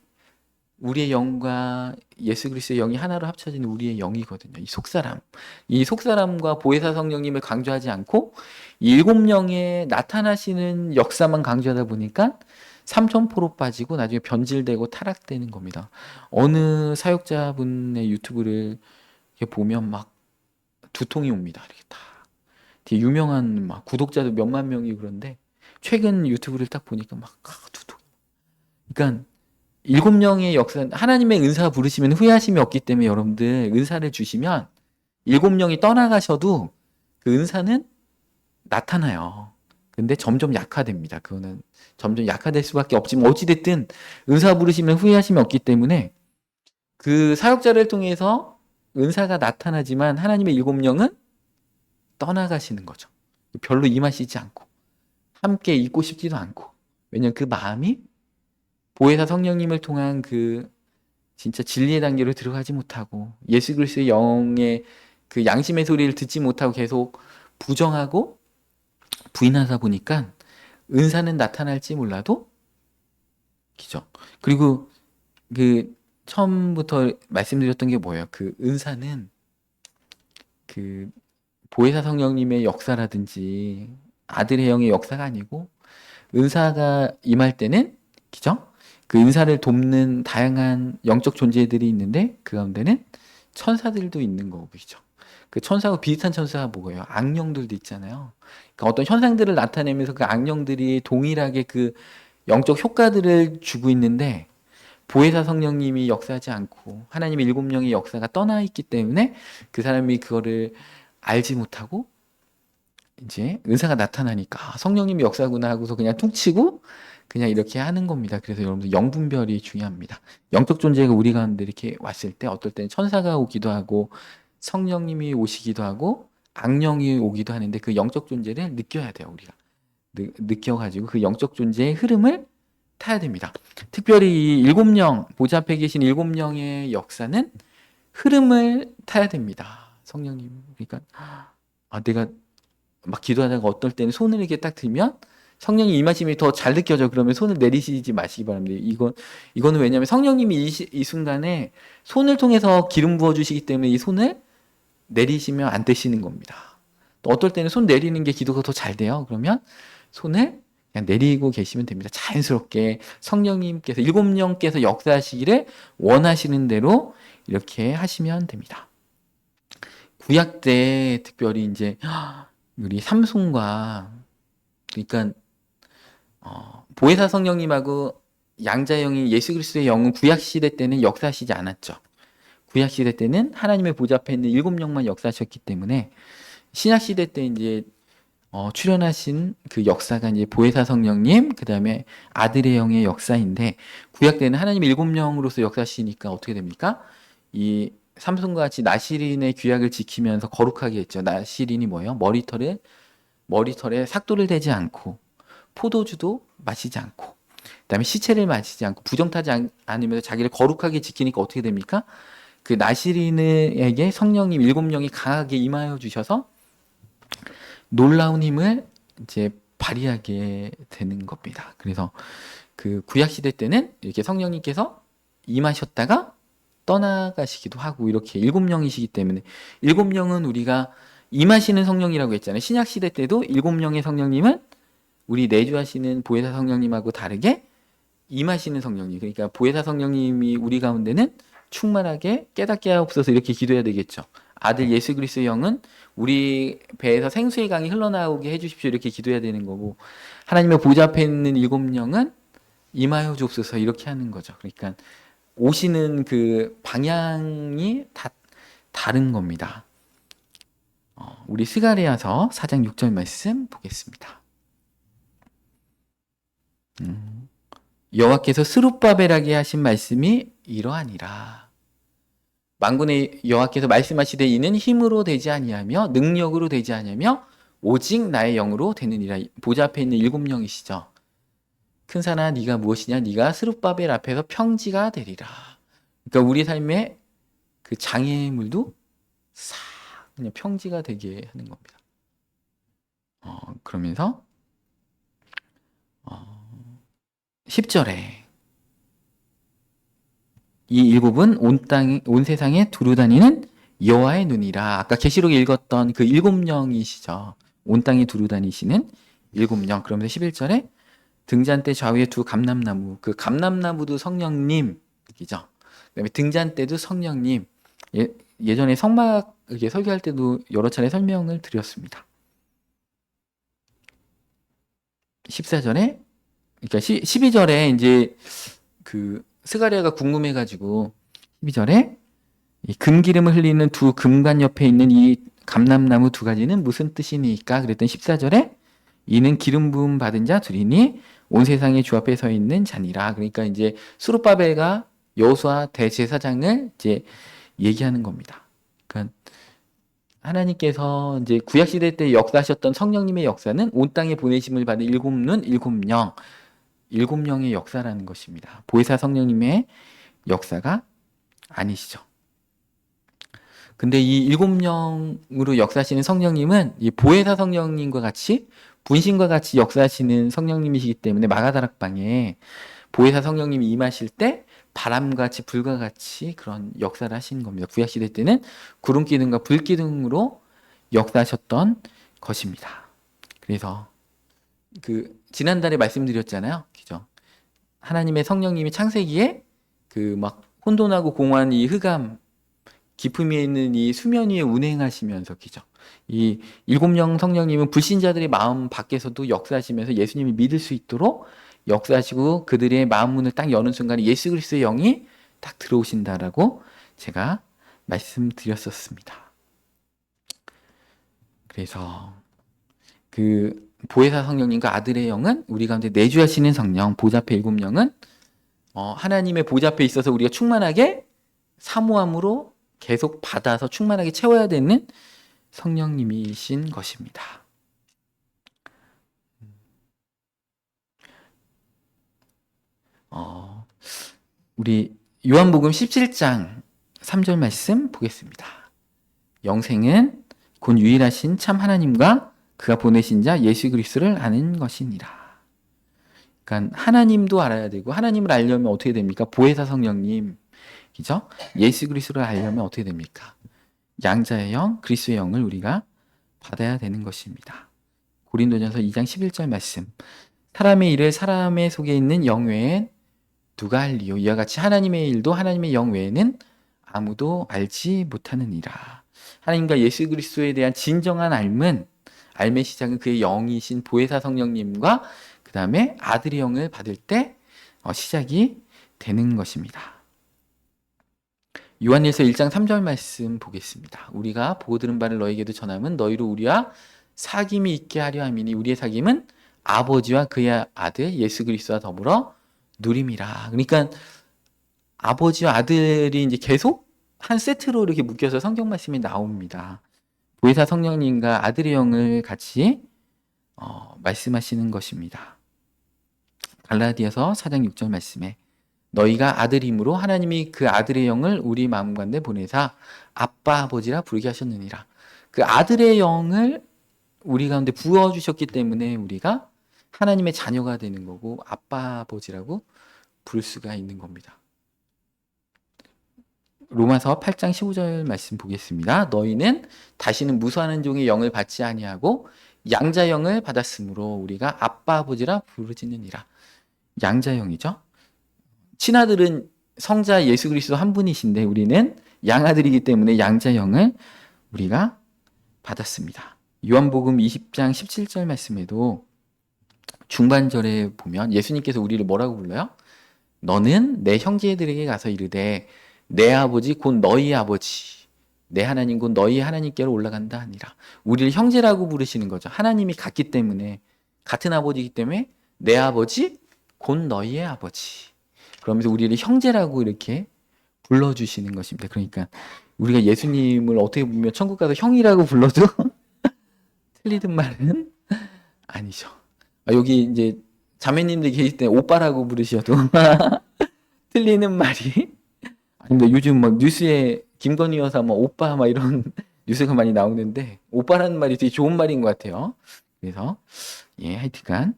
A: 우리의 영과 예수 그리스도의 영이 하나로 합쳐진 우리의 영이거든요. 이 속사람. 이 속사람과 보혜사 성령님을 강조하지 않고 7명의 나타나시는 역사만 강조하다 보니까 삼천포로 빠지고 나중에 변질되고 타락되는 겁니다. 어느 사역자분의 유튜브를 이렇게 보면 막 두통이 옵니다. 이렇게 다. 되게 유명한 막 구독자도 몇만 명이 그런데 최근 유튜브를 딱 보니까 막 두통. 그러니까 7명의 역사, 하나님의 은사 부르시면 후회하심이 없기 때문에 여러분들 은사를 주시면 7명이 떠나가셔도 그 은사는 나타나요. 근데 점점 약화됩니다. 그거는 점점 약화될 수밖에 없지만 어찌됐든 은사 부르시면 후회하심이 없기 때문에 그 사역자를 통해서 은사가 나타나지만 하나님의 7명은 떠나가시는 거죠. 별로 임하시지 않고 함께 있고 싶지도 않고 왜냐면 그 마음이 보혜사 성령님을 통한 그 진짜 진리의 단계로 들어가지 못하고 예수 그리스도의 영의 그 양심의 소리를 듣지 못하고 계속 부정하고 부인하다 보니까 은사는 나타날지 몰라도 기죠. 그리고 그 처음부터 말씀드렸던 게 뭐예요? 그 은사는 그 보혜사 성령님의 역사라든지 아들의 영의 역사가 아니고 은사가 임할 때는 기죠? 그 은사를 돕는 다양한 영적 존재들이 있는데 그 가운데는 천사들도 있는 거고 그죠? 그 천사하고 비슷한 천사가 뭐예요? 악령들도 있잖아요. 그러니까 어떤 현상들을 나타내면서 그 악령들이 동일하게 그 영적 효과들을 주고 있는데 보혜사 성령님이 역사하지 않고 하나님의 7명의 역사가 떠나 있기 때문에 그 사람이 그거를 알지 못하고 이제 은사가 나타나니까 성령님이 역사구나 하고서 그냥 퉁치고 그냥 이렇게 하는 겁니다. 그래서 여러분들 영분별이 중요합니다. 영적 존재가 우리 가운데 이렇게 왔을 때 어떨 때는 천사가 오기도 하고 성령님이 오시기도 하고 악령이 오기도 하는데 그 영적 존재를 느껴야 돼요. 우리가 느껴가지고 그 영적 존재의 흐름을 타야 됩니다. 특별히 이 일곱 영, 보좌 앞에 계신 일곱 영의 역사는 흐름을 타야 됩니다. 성령님. 그러니까 내가 막 기도하다가 어떨 때는 손을 이렇게 딱 들면 성령이 임하심이 더 잘 느껴져. 그러면 손을 내리시지 마시기 바랍니다. 이거는 왜냐하면 성령님이 이 순간에 손을 통해서 기름 부어 주시기 때문에 이 손을 내리시면 안 되시는 겁니다. 또 어떨 때는 손 내리는 게 기도가 더 잘 돼요. 그러면 손을 그냥 내리고 계시면 됩니다. 자연스럽게 성령님께서 일곱 영께서 역사하시기를 원하시는 대로 이렇게 하시면 됩니다. 구약 때 특별히 이제 우리 삼손과 그러니까 보혜사 성령님하고 양자 영인 예수 그리스도의 영은 구약 시대 때는 역사하시지 않았죠. 구약 시대 때는 하나님의 보좌 앞에 있는 일곱 영만 역사하셨기 때문에 신약 시대 때 이제 출현하신 그 역사가 이제 보혜사 성령님, 그 다음에 아들의 영의 역사인데, 구약 때는 하나님의 일곱 영으로서 역사하시니까 어떻게 됩니까? 이 삼손과 같이 나시린의 규약을 지키면서 거룩하게 했죠. 나시린이 뭐예요? 머리털에 삭도를 대지 않고, 포도주도 마시지 않고, 그 다음에 시체를 마시지 않고, 부정타지 않으면서 자기를 거룩하게 지키니까 어떻게 됩니까? 그 나시린에게 성령님 일곱 영이 강하게 임하여 주셔서 놀라운 힘을 이제 발휘하게 되는 겁니다. 그래서 그 구약 시대 때는 이렇게 성령님께서 임하셨다가 떠나가시기도 하고 이렇게 일곱 영이시기 때문에 일곱 영은 우리가 임하시는 성령이라고 했잖아요. 신약 시대 때도 일곱 영의 성령님은 우리 내주하시는 보혜사 성령님하고 다르게 임하시는 성령님. 그러니까 보혜사 성령님이 우리 가운데는 충만하게 깨닫게 하옵소서 이렇게 기도해야 되겠죠. 아들 예수 그리스도의 영은 우리 배에서 생수의 강이 흘러나오게 해주십시오 이렇게 기도해야 되는 거고 하나님의 보좌 앞에 있는 일곱 영은 임하여 주옵소서 이렇게 하는 거죠. 그러니까 오시는 그 방향이 다 다른 겁니다. 우리 스가랴서 4장 6절 말씀 보겠습니다. 여호와께서 스룹바벨에게 하신 말씀이 이러하니라. 만군의 여호와께서 말씀하시되 이는 힘으로 되지 아니하며 능력으로 되지 아니하며 오직 나의 영으로 되느니라. 보좌 앞에 있는 일곱 영이시죠. 큰 산아 네가 무엇이냐? 네가 스룹바벨 앞에서 평지가 되리라. 그러니까 우리 삶의 그 장애물도 싹 그냥 평지가 되게 하는 겁니다. 그러면서 10절에 이 일곱은 온 세상에 두루 다니는 여호와의 눈이라. 아까 계시록에 읽었던 그 일곱 영이시죠. 온 땅에 두루 다니시는 일곱 영. 그러면서 11절에 등잔대 좌우에 두 감람나무. 그 감람나무도 성령님이죠. 그다음에 등잔대도 성령님. 예전에 성막 이렇게 설교할 때도 여러 차례 설명을 드렸습니다. 14절에 그러니까 12절에 이제 그 스가랴가 궁금해가지고 12절에 이 금기름을 흘리는 두 금관 옆에 있는 이 감람나무 두 가지는 무슨 뜻이니까 그랬더니 14절에 이는 기름 부음 받은 자 둘이니 온 세상의 주 앞에 서 있는 자니라. 그러니까 이제 스룹바벨과 여호수아 대제사장을 이제 얘기하는 겁니다. 그러니까 하나님께서 이제 구약 시대 때 역사하셨던 성령님의 역사는 온 땅에 보내심을 받은 일곱 눈, 일곱 영, 일곱 영의 역사라는 것입니다. 보혜사 성령님의 역사가 아니시죠. 근데 이 일곱 영으로 역사하시는 성령님은 이 보혜사 성령님과 같이 분신과 같이 역사하시는 성령님이시기 때문에 마가다락방에 보혜사 성령님이 임하실 때 바람같이 불과 같이 그런 역사를 하시는 겁니다. 구약시대 때는 구름기둥과 불기둥으로 역사하셨던 것입니다. 그래서 그 지난달에 말씀드렸잖아요. 그죠? 하나님의 성령님이 창세기에 그 막 혼돈하고 공허한 이 흑암 깊음 위에 있는 이 수면 위에 운행하시면서 그죠? 이 일곱 영 성령님은 불신자들의 마음 밖에서도 역사하시면서 예수님이 믿을 수 있도록 역사하시고 그들의 마음 문을 딱 여는 순간에 예수 그리스도의 영이 딱 들어오신다라고 제가 말씀드렸었습니다. 그래서 그 보혜사 성령님과 아들의 영은 우리 가운데 내주하시는 성령, 보좌 앞에 일곱 영은 하나님의 보좌 앞에 있어서 우리가 충만하게 사모함으로 계속 받아서 충만하게 채워야 되는 성령님이신 것입니다. 우리 요한복음 17장 3절 말씀 보겠습니다. 영생은 곧 유일하신 참 하나님과 그가 보내신 자 예수 그리스도를 아는 것이니라. 그러니까 하나님도 알아야 되고, 하나님을 알려면 어떻게 됩니까? 보혜사 성령님, 그죠? 예수 그리스도를 알려면 어떻게 됩니까? 양자의 영, 그리스도의 영을 우리가 받아야 되는 것입니다. 고린도전서 2장 11절 말씀. 사람의 일을 사람의 속에 있는 영 외엔 누가 알리요? 이와 같이 하나님의 일도 하나님의 영 외에는 아무도 알지 못하느니라. 하나님과 예수 그리스도에 대한 진정한 알의 시작은 그의 영이신 보혜사 성령님과 그 다음에 아들의 영을 받을 때 시작이 되는 것입니다. 요한일서 1장 3절 말씀 보겠습니다. 우리가 보고 들은 바를 너희에게도 전함은 너희로 우리와 사귐이 있게 하려 함이니 우리의 사귐은 아버지와 그의 아들 예수 그리스도와 더불어 누림이라. 그러니까 아버지와 아들이 이제 계속 한 세트로 이렇게 묶여서 성경 말씀이 나옵니다. 보혜사 성령님과 아들의 영을 같이 말씀하시는 것입니다. 갈라디아서 4장 6절 말씀에 너희가 아들임으로 하나님이 그 아들의 영을 우리 마음 가운데 보내사 아빠 아버지라 부르게 하셨느니라. 그 아들의 영을 우리 가운데 부어주셨기 때문에 우리가 하나님의 자녀가 되는 거고 아빠 아버지라고 부를 수가 있는 겁니다. 로마서 8장 15절 말씀 보겠습니다. 너희는 다시는 무수하는 종의 영을 받지 아니하고 양자 영을 받았으므로 우리가 아빠 아버지라 부르짖느니라. 양자 영이죠. 친아들은 성자 예수 그리스도 한 분이신데 우리는 양아들이기 때문에 양자 영을 우리가 받았습니다. 요한복음 20장 17절 말씀에도 중반절에 보면 예수님께서 우리를 뭐라고 불러요? 너는 내 형제들에게 가서 이르되 내 아버지 곧 너희 아버지 내 하나님 곧 너희 하나님께로 올라간다 하니라. 우리를 형제라고 부르시는 거죠. 하나님이 같기 때문에 같은 아버지이기 때문에 내 아버지 곧 너희의 아버지. 그러면서 우리를 형제라고 이렇게 불러주시는 것입니다. 그러니까 우리가 예수님을 어떻게 보면 천국 가서 형이라고 불러도 틀리든 말은 아니죠. 여기 이제 자매님들 계실 때 오빠라고 부르셔도 틀리는 말이 아닙니다. 요즘 막 뉴스에 김건희 여사 뭐 오빠 막 이런 뉴스가 많이 나오는데 오빠라는 말이 되게 좋은 말인 것 같아요. 그래서 하여튼간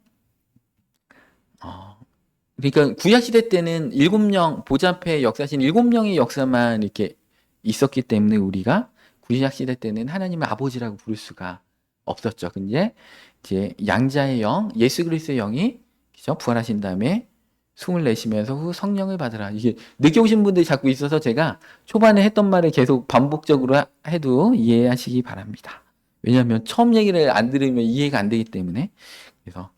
A: 그러니까 구약 시대 때는 7명 보좌 앞에 역사하신 7명의 역사만 이렇게 있었기 때문에 우리가 구약 시대 때는 하나님을 아버지라고 부를 수가 없었죠. 근데 이제 양자의 영, 예수 그리스도의 영이 그죠? 부활하신 다음에 숨을 내쉬면서 후 성령을 받으라. 이게 늦게 오신 분들이 자꾸 있어서 제가 초반에 했던 말을 계속 반복적으로 해도 이해하시기 바랍니다. 왜냐하면 처음 얘기를 안 들으면 이해가 안 되기 때문에. 그래서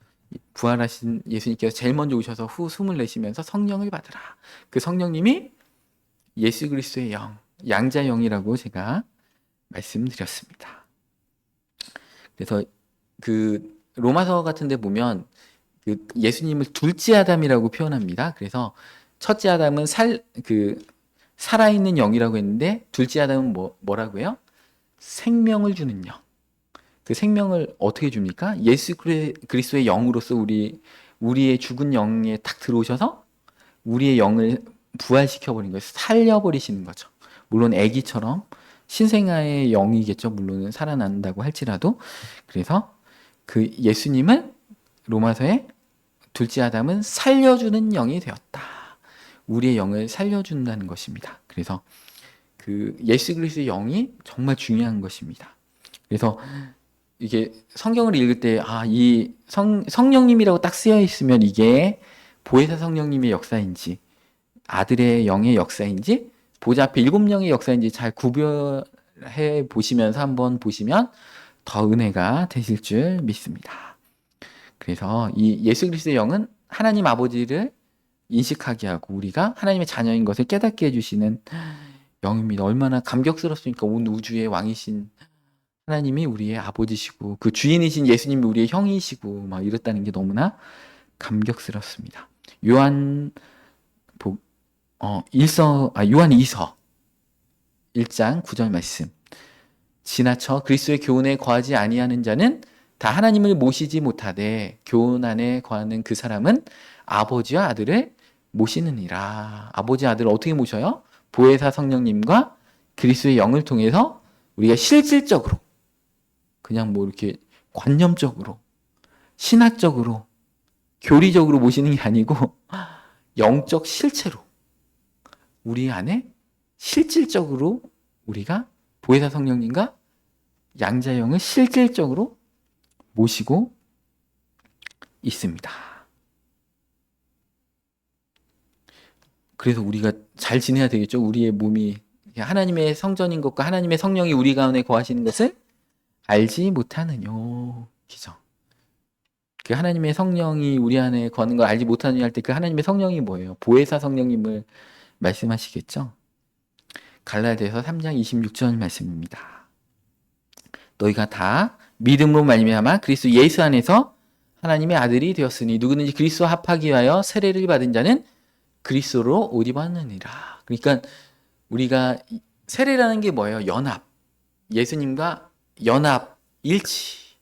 A: 부활하신 예수님께서 제일 먼저 오셔서 후 숨을 내쉬면서 성령을 받으라. 그 성령님이 예수 그리스도의 영, 양자 영이라고 제가 말씀드렸습니다. 그래서 그 로마서 같은 데 보면 그 예수님을 둘째 아담이라고 표현합니다. 그래서 첫째 아담은 살아있는 영이라고 했는데 둘째 아담은 뭐라고요? 생명을 주는 영. 그 생명을 어떻게 줍니까? 예수 그리스도의 영으로서 우리의 죽은 영에 딱 들어오셔서 우리의 영을 부활시켜버린 거예요. 살려버리시는 거죠. 물론 아기처럼 신생아의 영이겠죠. 물론 살아난다고 할지라도. 그래서 그 예수님은 로마서에 둘째 아담은 살려주는 영이 되었다. 우리의 영을 살려준다는 것입니다. 그래서 그 예수 그리스도의 영이 정말 중요한 것입니다. 그래서 이게 성경을 읽을 때 이 성령님이라고 딱 쓰여 있으면 이게 보혜사 성령님의 역사인지 아들의 영의 역사인지 보좌 앞에 7명의 역사인지 잘 구별해 보시면서 한번 보시면 더 은혜가 되실 줄 믿습니다. 그래서 이 예수 그리스도의 영은 하나님 아버지를 인식하게 하고 우리가 하나님의 자녀인 것을 깨닫게 해주시는 영입니다. 얼마나 감격스럽습니까? 온 우주의 왕이신 하나님이 우리의 아버지시고 그 주인이신 예수님이 우리의 형이시고 막 이랬다는 게 너무나 감격스럽습니다. 요한 요한 2서 1장 9절 말씀. 지나쳐 그리스도의 교훈에 거하지 아니하는 자는 다 하나님을 모시지 못하되 교훈 안에 거하는 그 사람은 아버지와 아들을 모시느니라. 아버지 아들을 어떻게 모셔요? 보혜사 성령님과 그리스도의 영을 통해서 우리가 실질적으로 그냥 뭐 이렇게 관념적으로 신학적으로 교리적으로 모시는 게 아니고 영적 실체로 우리 안에 실질적으로 우리가 보혜사 성령님과 양자영을 실질적으로 모시고 있습니다. 그래서 우리가 잘 지내야 되겠죠. 우리의 몸이 하나님의 성전인 것과 하나님의 성령이 우리 가운데 거하시는 것을 알지 못하느뇨. 그죠? 그 하나님의 성령이 우리 안에 거하는 걸 알지 못하느냐 할 때 그 하나님의 성령이 뭐예요? 보혜사 성령님을 말씀하시겠죠? 갈라디아서 3장 26절 말씀입니다. 너희가 다 믿음으로 말미암아 그리스도 예수 안에서 하나님의 아들이 되었으니 누구든지 그리스도와 합하기 위하여 세례를 받은 자는 그리스도로 옷 입었느니라. 그러니까 우리가 세례라는 게 뭐예요? 연합. 예수님과 연합, 일치.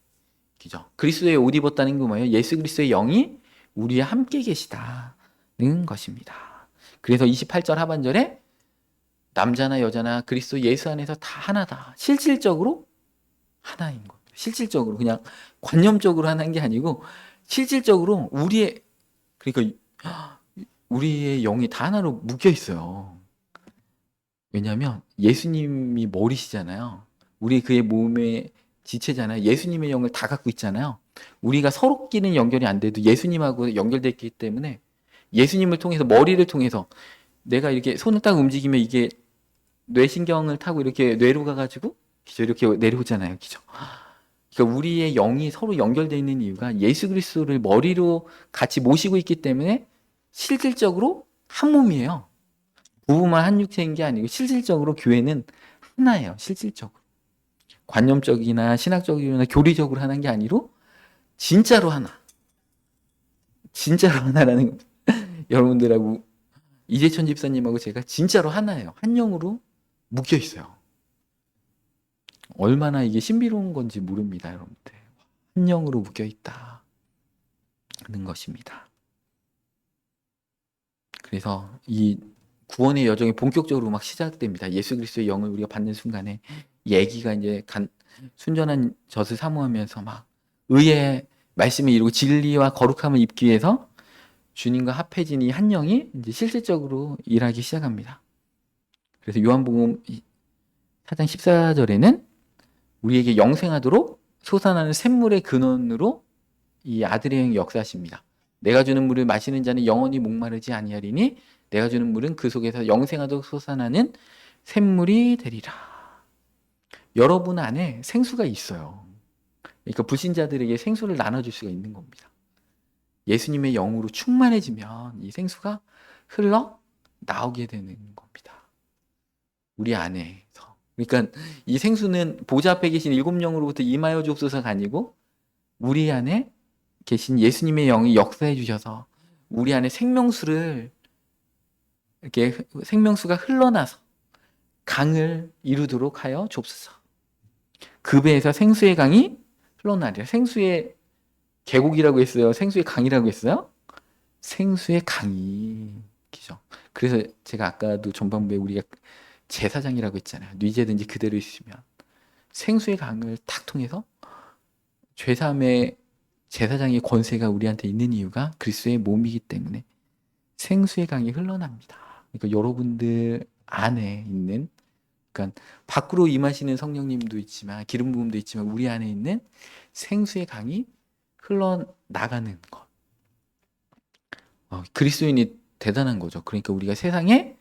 A: 그죠? 그리스도의 옷 입었다는 게 뭐예요? 예수 그리스도의 영이 우리와 함께 계시다는 것입니다. 그래서 28절 하반절에 남자나 여자나 그리스도 예수 안에서 다 하나다. 실질적으로 하나인 겁니다. 실질적으로 그냥 관념적으로 하나인 게 아니고 실질적으로 우리의 영이 다 하나로 묶여 있어요. 왜냐하면 예수님이 머리시잖아요. 우리 그의 몸의 지체잖아요. 예수님의 영을 다 갖고 있잖아요. 우리가 서로끼리는 연결이 안 돼도 예수님하고 연결되어 있기 때문에 예수님을 통해서 머리를 통해서 내가 이렇게 손을 딱 움직이면 이게 뇌신경을 타고 이렇게 뇌로 가가지고 이렇게 내려오잖아요. 그죠? 그러니까 우리의 영이 서로 연결되어 있는 이유가 예수 그리스도를 머리로 같이 모시고 있기 때문에 실질적으로 한 몸이에요. 부부만 한 육체인 게 아니고 실질적으로 교회는 하나예요. 실질적으로. 관념적이나 신학적이나 교리적으로 하는 게 아니고 진짜로 하나. 진짜로 하나라는 여러분들하고 이재천 집사님하고 제가 진짜로 하나예요. 한 영으로 묶여 있어요. 얼마나 이게 신비로운 건지 모릅니다, 여러분들. 한 영으로 묶여 있다는 것입니다. 그래서 이 구원의 여정이 본격적으로 막 시작됩니다. 예수 그리스도의 영을 우리가 받는 순간에 얘기가 이제 순전한 젖을 사모하면서 막 의의 말씀을 이루고 진리와 거룩함을 입기 위해서 주님과 합해진 이 한 영이 이제 실질적으로 일하기 시작합니다. 그래서 요한복음 4장 14절에는 우리에게 영생하도록 솟아나는 샘물의 근원으로 이 아들의 영이 역사하십니다. 내가 주는 물을 마시는 자는 영원히 목마르지 아니하리니 내가 주는 물은 그 속에서 영생하도록 솟아나는 샘물이 되리라. 여러분 안에 생수가 있어요. 그러니까 불신자들에게 생수를 나눠줄 수가 있는 겁니다. 예수님의 영으로 충만해지면 이 생수가 흘러 나오게 되는 겁니다. 우리 안에서. 그러니까 이 생수는 보좌 앞에 계신 7영으로부터 임하여 주옵소서가 아니고 우리 안에 계신 예수님의 영이 역사해 주셔서 우리 안에 생명수를 이렇게 생명수가 흘러나서 강을 이루도록 하여 주옵소서. 그 배에서 생수의 강이 흘러나리라. 생수의 계곡이라고 했어요? 생수의 강이라고 했어요? 생수의 강이. 그죠? 그래서 제가 아까도 전반부에 우리가 제사장이라고 했잖아요. 뉘제든지 그대로 있으면 생수의 강을 탁 통해서 죄사함의 제사장의 권세가 우리한테 있는 이유가 그리스도의 몸이기 때문에 생수의 강이 흘러납니다. 그러니까 여러분들 안에 있는, 그러니까 밖으로 임하시는 성령님도 있지만 기름 부음도 있지만 우리 안에 있는 생수의 강이 흘러나가는 것. 그리스도인이 대단한 거죠. 그러니까 우리가 세상의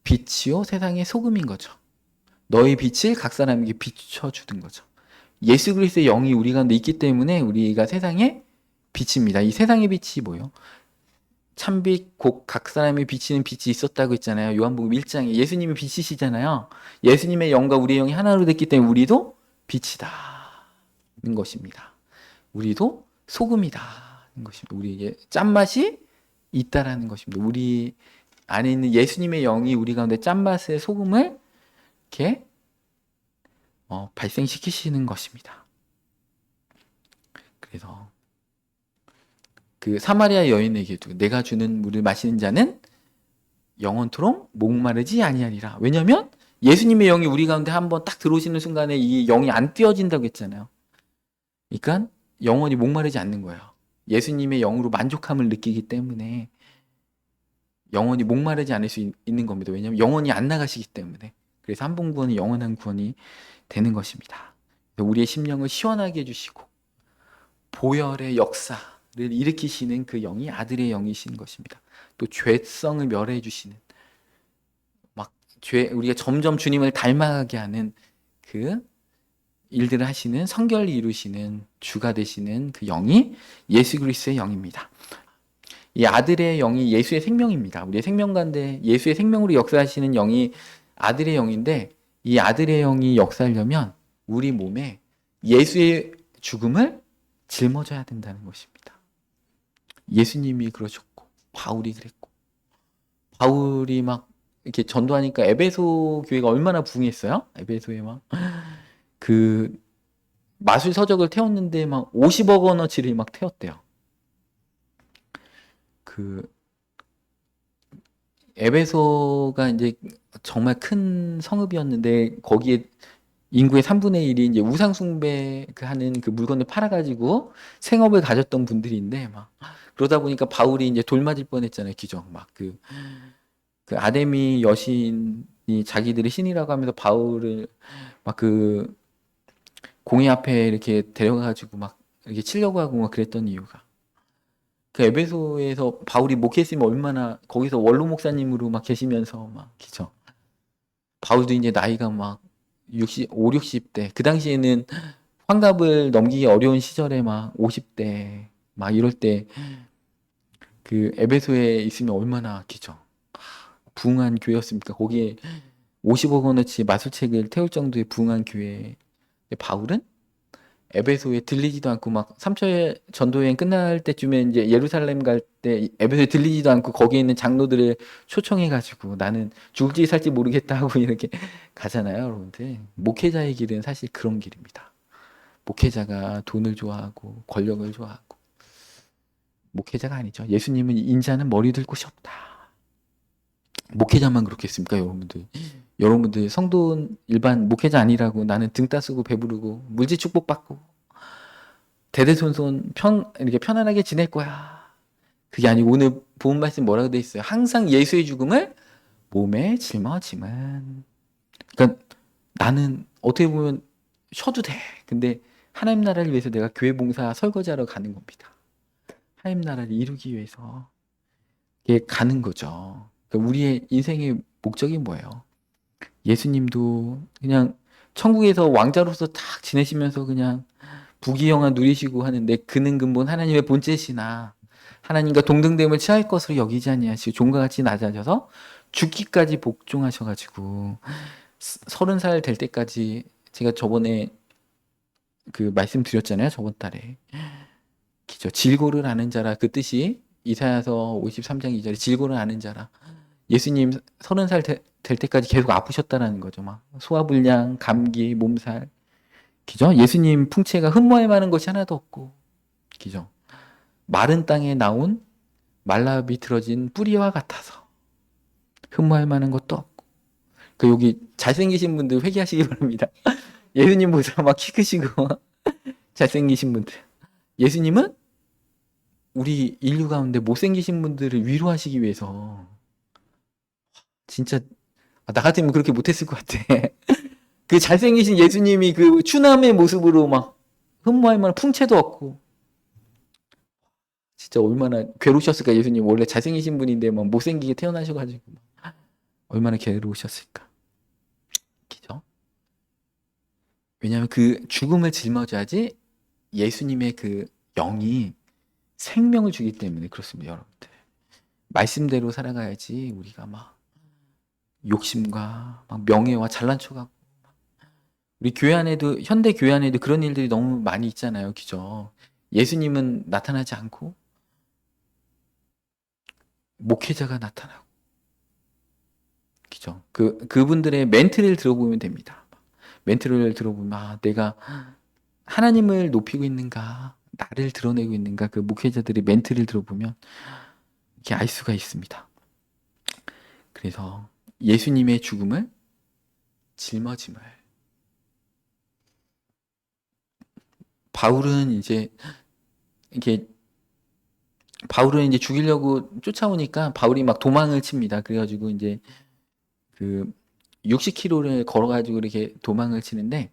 A: 빛이요 세상의 소금인 거죠. 너희 빛을 각 사람에게 비춰주는 거죠. 예수 그리스도의 영이 우리 가운데 있기 때문에 우리가 세상의 빛입니다. 이 세상의 빛이 뭐예요? 참빛 곧 각 사람이 비치는 빛이 있었다고 했잖아요. 요한복음 1장에 예수님이 빛이시잖아요. 예수님의 영과 우리의 영이 하나로 됐기 때문에 우리도 빛이다는 것입니다. 우리도 소금이다는 것입니다. 우리에게 짠맛이 있다라는 것입니다. 우리 안에 있는 예수님의 영이 우리 가운데 짠맛의 소금을 이렇게 발생시키시는 것입니다. 그래서 그 사마리아 여인에게도 내가 주는 물을 마시는 자는 영원토록 목마르지 아니하리라. 왜냐하면 예수님의 영이 우리 가운데 한번 딱 들어오시는 순간에 이 영이 안 띄어진다고 했잖아요. 그러니까 영원히 목마르지 않는 거예요. 예수님의 영으로 만족함을 느끼기 때문에 영원히 목마르지 않을 수 있는 겁니다. 왜냐하면 영원히 안 나가시기 때문에. 그래서 한 번 구원이 영원한 구원이 되는 것입니다. 우리의 심령을 시원하게 해주시고 보혈의 역사를 일으키시는 그 영이 아들의 영이신 것입니다. 또 죄성을 멸해 주시는, 막 우리가 점점 주님을 닮아가게 하는 그 일들을 하시는, 성결을 이루시는 주가 되시는 그 영이 예수 그리스도의 영입니다. 이 아들의 영이 예수의 생명입니다. 우리의 생명 가운데 예수의 생명으로 역사하시는 영이 아들의 영인데, 이 아들의 영이 역사하려면 우리 몸에 예수의 죽음을 짊어져야 된다는 것입니다. 예수님이 그러셨고 바울이 그랬고, 바울이 막 이렇게 전도하니까 에베소 교회가 얼마나 부흥했어요? 에베소에 막 그 마술 서적을 태웠는데 막 50억 원어치를 막 태웠대요. 그 에베소가 이제 정말 큰 성읍이었는데 거기에 인구의 3분의 1이 이제 우상 숭배 하는 그 물건을 팔아가지고 생업을 가졌던 분들인데, 막 그러다 보니까 바울이 이제 돌 맞을 뻔했잖아요. 기적 막 그 아데미 여신이 자기들의 신이라고 하면서 바울을 막 그 공회 앞에 이렇게 데려가가지고 막 이렇게 치려고 하고 막 그랬던 이유가, 그 에베소에서 바울이 목회했으면 얼마나, 거기서 원로 목사님으로 막 계시면서 막 기죠. 바울도 이제 나이가 막 5, 60대. 그 당시에는 환갑을 넘기기 어려운 시절에 막 50대 막 이럴 때 그 에베소에 있으면 얼마나 기죠. 부흥한 교회였습니까? 거기에 50억 원어치 마술책을 태울 정도의 부흥한 교회. 바울은 에베소에 들리지도 않고 막 3차 전도여행 끝날 때쯤에 이제 예루살렘 갈 때 에베소에 들리지도 않고 거기에 있는 장로들을 초청해가지고 나는 죽을지 살지 모르겠다 하고 이렇게 가잖아요, 여러분들. 목회자의 길은 사실 그런 길입니다. 목회자가 돈을 좋아하고 권력을 좋아하고, 목회자가 아니죠. 예수님은 인자는 머리 들 곳이 없다. 목회자만 그렇겠습니까, 여러분들? 여러분들 성도 일반 목회자 아니라고 나는 등 따쓰고 배부르고 물질 축복받고 대대손손 이렇게 편안하게 지낼 거야. 그게 아니고 오늘 본 말씀 뭐라고 돼 있어요? 항상 예수의 죽음을 몸에 짊어짐은. 그러니까 나는 어떻게 보면 쉬어도 돼. 근데 하나님 나라를 위해서 내가 교회 봉사 설거지하러 가는 겁니다. 하나님 나라를 이루기 위해서 가는 거죠. 그러니까 우리의 인생의 목적이 뭐예요? 예수님도 그냥 천국에서 왕자로서 딱 지내시면서 그냥 부귀영화 누리시고 하는데, 그는 근본 하나님의 본체시나 하나님과 동등됨을 취할 것으로 여기지 아니하시고 종과 같이 낮아져서 죽기까지 복종하셔가지고 30살 될 때까지, 제가 저번에 그 말씀드렸잖아요, 저번 달에. 기죠. 질고를 아는 자라, 그 뜻이 이사야서 53장 2절에 질고를 아는 자라. 예수님 30살 될 때까지 계속 아프셨다라는 거죠. 막 소화불량, 감기, 몸살. 기죠. 예수님 풍채가 흠모할 만한 것이 하나도 없고, 기죠. 마른 땅에 나온 말라 비틀어진 뿌리와 같아서 흠모할 만한 것도 없고. 그 여기 잘생기신 분들 회개하시기 바랍니다. 예수님 보세요. 막 키 크시고 잘생기신 분들. 예수님은 우리 인류 가운데 못생기신 분들을 위로하시기 위해서 진짜, 나 같으면 그렇게 못했을 것 같아. 그 잘생기신 예수님이 그 추남의 모습으로 막 흠모할 만한 풍채도 없고, 진짜 얼마나 괴로우셨을까. 예수님 원래 잘생기신 분인데 막 못생기게 태어나셔가지고 얼마나 괴로우셨을까. 그죠? 왜냐하면 그 죽음을 짊어져야지 예수님의 그 영이 생명을 주기 때문에 그렇습니다, 여러분들. 말씀대로 살아가야지 우리가 막 욕심과 막 명예와 잘난 척하고 우리 교회 안에도, 현대 교회 안에도 그런 일들이 너무 많이 있잖아요. 그죠? 예수님은 나타나지 않고, 목회자가 나타나고, 그죠? 그분들의 멘트를 들어보면 됩니다. 멘트를 들어보면, 아, 내가 하나님을 높이고 있는가, 나를 드러내고 있는가, 그 목회자들의 멘트를 들어보면, 이렇게 알 수가 있습니다. 그래서 예수님의 죽음을 짊어짐을. 바울은 이제, 이렇게 바울은 이제 죽이려고 쫓아오니까 바울이 막 도망을 칩니다. 그래가지고 이제 그 60km를 걸어가지고 이렇게 도망을 치는데,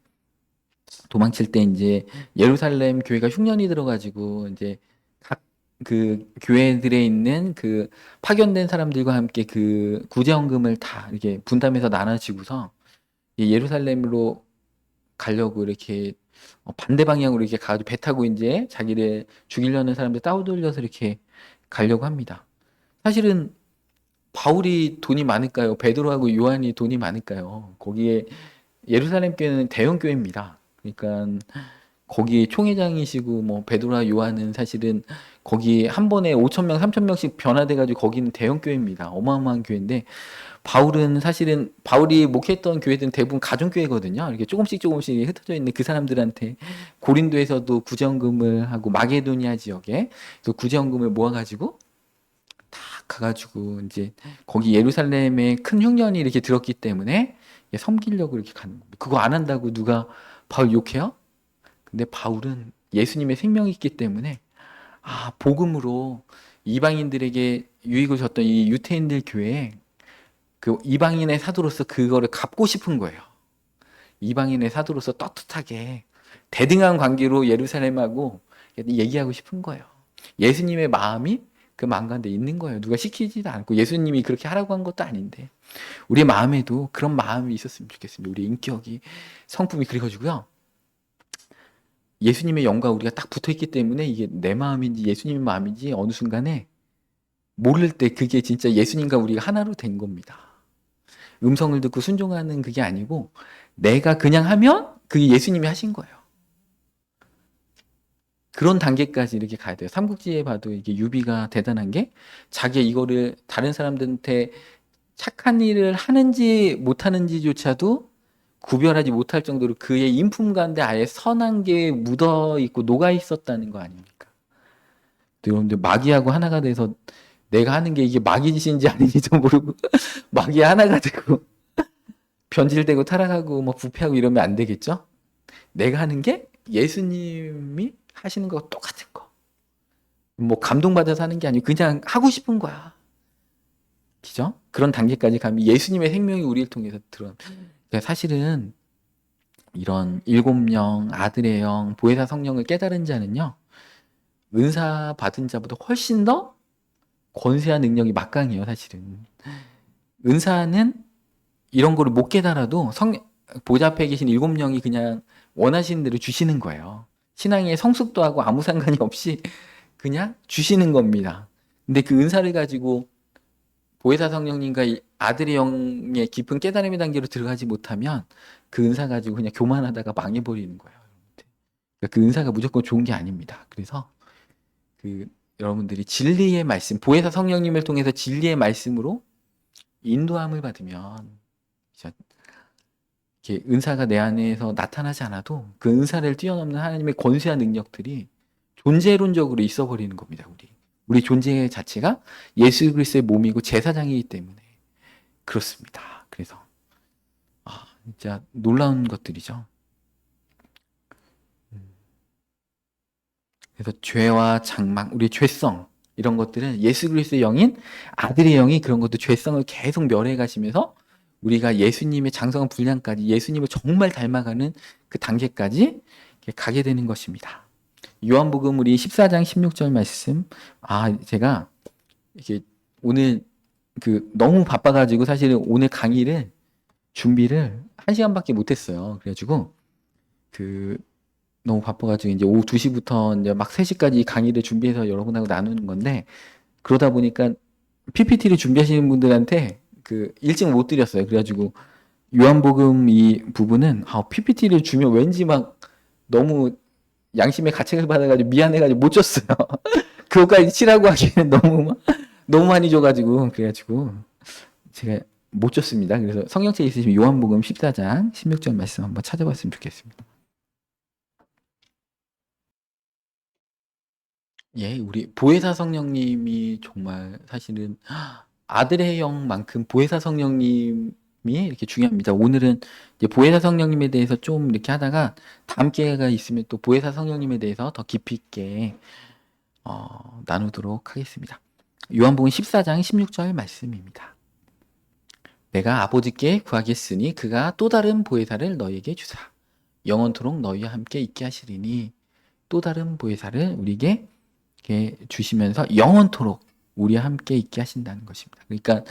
A: 도망칠 때 이제 예루살렘 교회가 흉년이 들어가지고 이제 각 그 교회들에 있는 그 파견된 사람들과 함께 그 구제헌금을 다 이렇게 분담해서 나눠지고서 이 예루살렘으로 가려고 이렇게 반대 방향으로 이렇게 가지고 배 타고 이제 자기를 죽이려는 사람들 따돌려서 이렇게 가려고 합니다. 사실은 바울이 돈이 많을까요? 베드로하고 요한이 돈이 많을까요? 거기에 예루살렘 교회는 대형 교회입니다. 그러니까 거기 총회장이시고 뭐 베드로와 요한은 사실은 거기 한 번에 5천 명, 3천 명씩 변화돼 가지고 거기는 대형 교회입니다. 어마어마한 교회인데 바울은 사실은 바울이 목회했던 교회들은 대부분 가정교회거든요. 이렇게 조금씩 조금씩 흩어져 있는 그 사람들한테 고린도에서도 구제헌금을 하고 마게도니아 지역에 또 구제헌금을 모아가지고 다 가가지고 이제 거기 예루살렘에 큰 흉년이 이렇게 들었기 때문에 섬기려고 이렇게 가는 겁니다. 그거 안 한다고 누가 바울 욕해요? 근데 바울은 예수님의 생명이 있기 때문에 복음으로 이방인들에게 유익을 줬던 이 유태인들 교회에 그 이방인의 사도로서 그거를 갚고 싶은 거예요. 이방인의 사도로서 떳떳하게 대등한 관계로 예루살렘하고 얘기하고 싶은 거예요. 예수님의 마음이 그 마음 가운데 있는 거예요. 누가 시키지도 않고 예수님이 그렇게 하라고 한 것도 아닌데 우리의 마음에도 그런 마음이 있었으면 좋겠습니다. 우리 인격이 성품이 그래가지고요. 예수님의 영과 우리가 딱 붙어있기 때문에 이게 내 마음인지 예수님의 마음인지 어느 순간에 모를 때 그게 진짜 예수님과 우리가 하나로 된 겁니다. 음성을 듣고 순종하는 그게 아니고 내가 그냥 하면 그게 예수님이 하신 거예요. 그런 단계까지 이렇게 가야 돼요. 삼국지에 봐도 이게 유비가 대단한 게 자기 이거를 다른 사람들한테 착한 일을 하는지 못하는지조차도 구별하지 못할 정도로 그의 인품 가운데 아예 선한 게 묻어 있고 녹아 있었다는 거 아닙니까? 여러분들 마귀하고 하나가 돼서 내가 하는 게 이게 마귀 짓인지 아닌지도 모르고 마귀 하나가 되고 변질되고 타락하고 뭐 부패하고 이러면 안 되겠죠? 내가 하는 게 예수님이 하시는 거 똑같은 거. 뭐 감동받아서 하는 게 아니고 그냥 하고 싶은 거야. 그죠? 그런 단계까지 가면 예수님의 생명이 우리를 통해서 드러납니다. 그러니까 사실은 이런 7명 아들의 영 보혜사 성령을 깨달은 자는요. 은사 받은 자보다 훨씬 더 권세한 능력이 막강해요. 사실은. 은사는 이런 거를 못 깨달아도 보좌 앞에 계신 7명이 그냥 원하시는 대로 주시는 거예요. 신앙의 성숙도하고 아무 상관이 없이 그냥 주시는 겁니다. 근데 그 은사를 가지고 보혜사 성령님과 아들의 영의 깊은 깨달음의 단계로 들어가지 못하면 그 은사 가지고 그냥 교만하다가 망해버리는 거예요. 그러니까 그 은사가 무조건 좋은 게 아닙니다. 그래서 여러분들이 진리의 말씀, 보혜사 성령님을 통해서 진리의 말씀으로 인도함을 받으면 이렇게 은사가 내 안에서 나타나지 않아도 그 은사를 뛰어넘는 하나님의 권세한 능력들이 존재론적으로 있어 버리는 겁니다. 우리 존재 자체가 예수 그리스도의 몸이고 제사장이기 때문에 그렇습니다. 그래서 진짜 놀라운 것들이죠. 그래서 죄와 장막, 우리 죄성 이런 것들은 예수 그리스도의 영인 아들의 영이 그런 것도 죄성을 계속 멸해 가시면서 우리가 예수님의 장성한 분량까지 예수님을 정말 닮아가는 그 단계까지 가게 되는 것입니다. 요한복음 우리 14장 16절 말씀. 제가 이게 오늘 너무 바빠가지고 사실은 오늘 강의를 준비를 1시간밖에 못했어요. 그래가지고 너무 바빠가지고 이제 오후 2시부터 이제 막 3시까지 강의를 준비해서 여러분하고 나누는 건데 그러다 보니까 PPT를 준비하시는 분들한테 일찍 못 드렸어요. 그래가지고 요한복음 이 부분은 PPT를 주면 왠지 막 너무 양심의 가책을 받아가지고 미안해가지고 못 줬어요. 그거까지 치라고 하기에는 너무 많이 줘가지고 그래가지고 제가 못 줬습니다. 그래서 성경책 있으시면 요한복음 14장 16절 말씀 한번 찾아봤으면 좋겠습니다. 예, 우리 보혜사 성령님이 정말 사실은 아들의 영만큼 보혜사 성령님이 이렇게 중요합니다. 오늘은 이제 보혜사 성령님에 대해서 좀 이렇게 하다가 다음 기회가 있으면 또 보혜사 성령님에 대해서 더 깊이 있게 나누도록 하겠습니다. 요한복음 14장 16절 말씀입니다. 내가 아버지께 구하겠으니 그가 또 다른 보혜사를 너희에게 주사 영원토록 너희와 함께 있게 하시리니 또 다른 보혜사를 우리에게 주시면서 영원토록 우리와 함께 있게 하신다는 것입니다. 그러니까